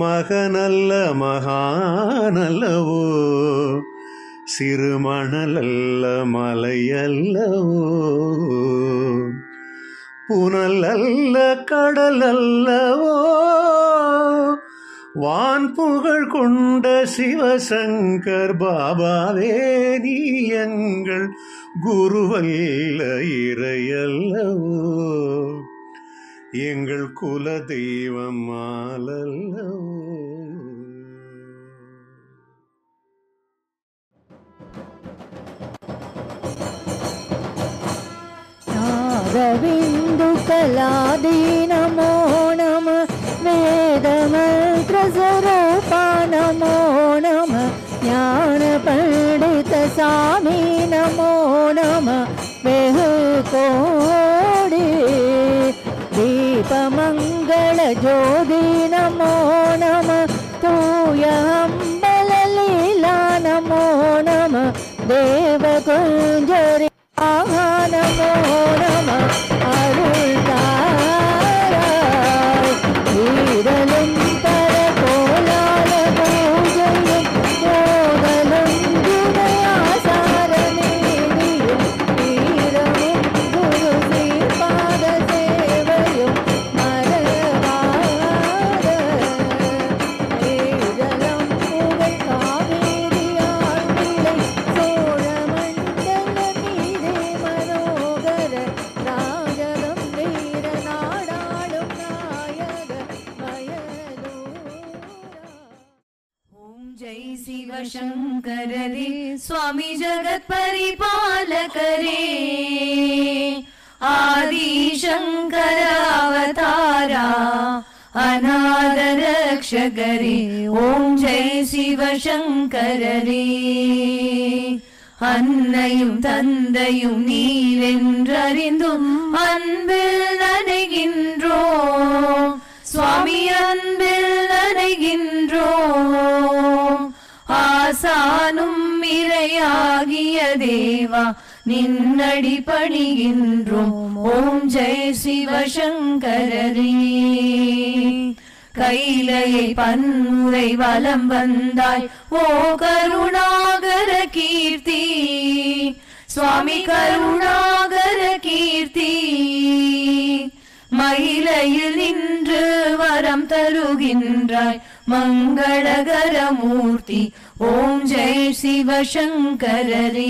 மகனல்ல மகானல்லவோ சிறுமணலல்ல மலையல்லவோ புனலல்ல கடலல்லவோ வான் புகழ் கொண்ட சிவசங்கர் பாபாவே நீ எங்கள் குருவல்ல இறையல்லவோ எங்கள் குல தெய்வம் மாலல்லவோ. நாதபிந்து கலாதீனமோ நம வேதமல் நமோ நம ஞான பண்டித சாமி நமோ நம வெகு கோடி தீபமங்கள ஜோதி நமோ நம தூய அம்பல லீலா நமோ நம தேவ குஞ்சரி ஆஹா நமோ நம அருள் தாராய் வீரலும் பர கோலால பூஜையும் கோதலும் துணையாசார நீதியும் வீரமும் குரு ஸ்ரீபாத சேவையும் மறவாத வேதலம் புகழ் காவேரியாள் பிள்ளை சோழ மண்டல மீதே மனோகர ராஜகம் வீர நாடாளும் நாயக வயலூரா. ஓம் ஜெய் சிவசங்கரரே சுவாமி ஜகத் பரிபாலகரே ஆதி சங்கர அவதாரா அநாத ரக்ஷகரே ஓம் ஜெய் சிவசங்கரரே அன்னையும் தந்தையும் நீரென்றறிந்தும் அன்பில் நனைகின்றோம் சுவாமி அன்பில் நனைகின்றோம் ஆசானும் இறையாகிய தேவா நின்னடி பணிகின்றோம் ஓம் ஜெய் சிவசங்கரரே கைலையை பன்முறை வலம் வந்தாய் ஓ கருணாகர கீர்த்தி சுவாமி கருணாகர கீர்த்தி மயிலையில் நின்று வரம் தருகின்றாய் மங்களகர மூர்த்தி ஓம் ஜெய் சிவசங்கரரே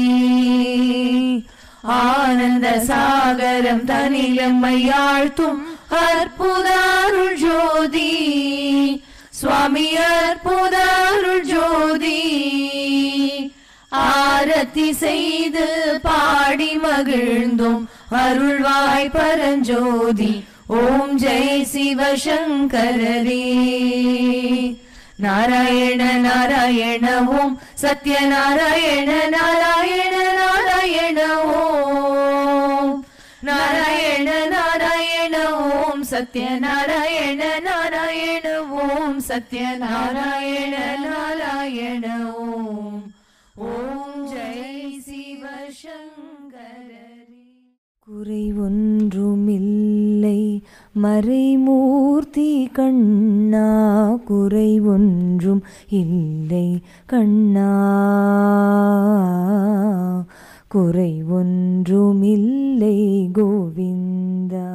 ஆனந்த சாகரம் தனிலம்மையாழ்த்தும் அற்புத அருள் ஜோதி சுவாமி அற்புத அருள் ஜோதி ஆரத்தி செய்து பாடி மகிழ்ந்தோம் அருள்வாய் பரஞ்சோதி ஓம் ஜெய் சிவசங்கரரே நாராயண நாராயண ஓம் சத்யநாராயண நாராயண நாராயண ஓம் நாராயண நாராயண ஓம் சத்யநாராயண நாராயண ஓம் சத்யநாராயண நாராயண ஓம் ஓம் ஜெய் சிவசங்கரரே. குறை ஒன்றுமில்லை மறைமூர்த்தி கண்ணா குறை ஒன்றும் இல்லை கண்ணா குறை ஒன்றுமில்லை கோவிந்தா.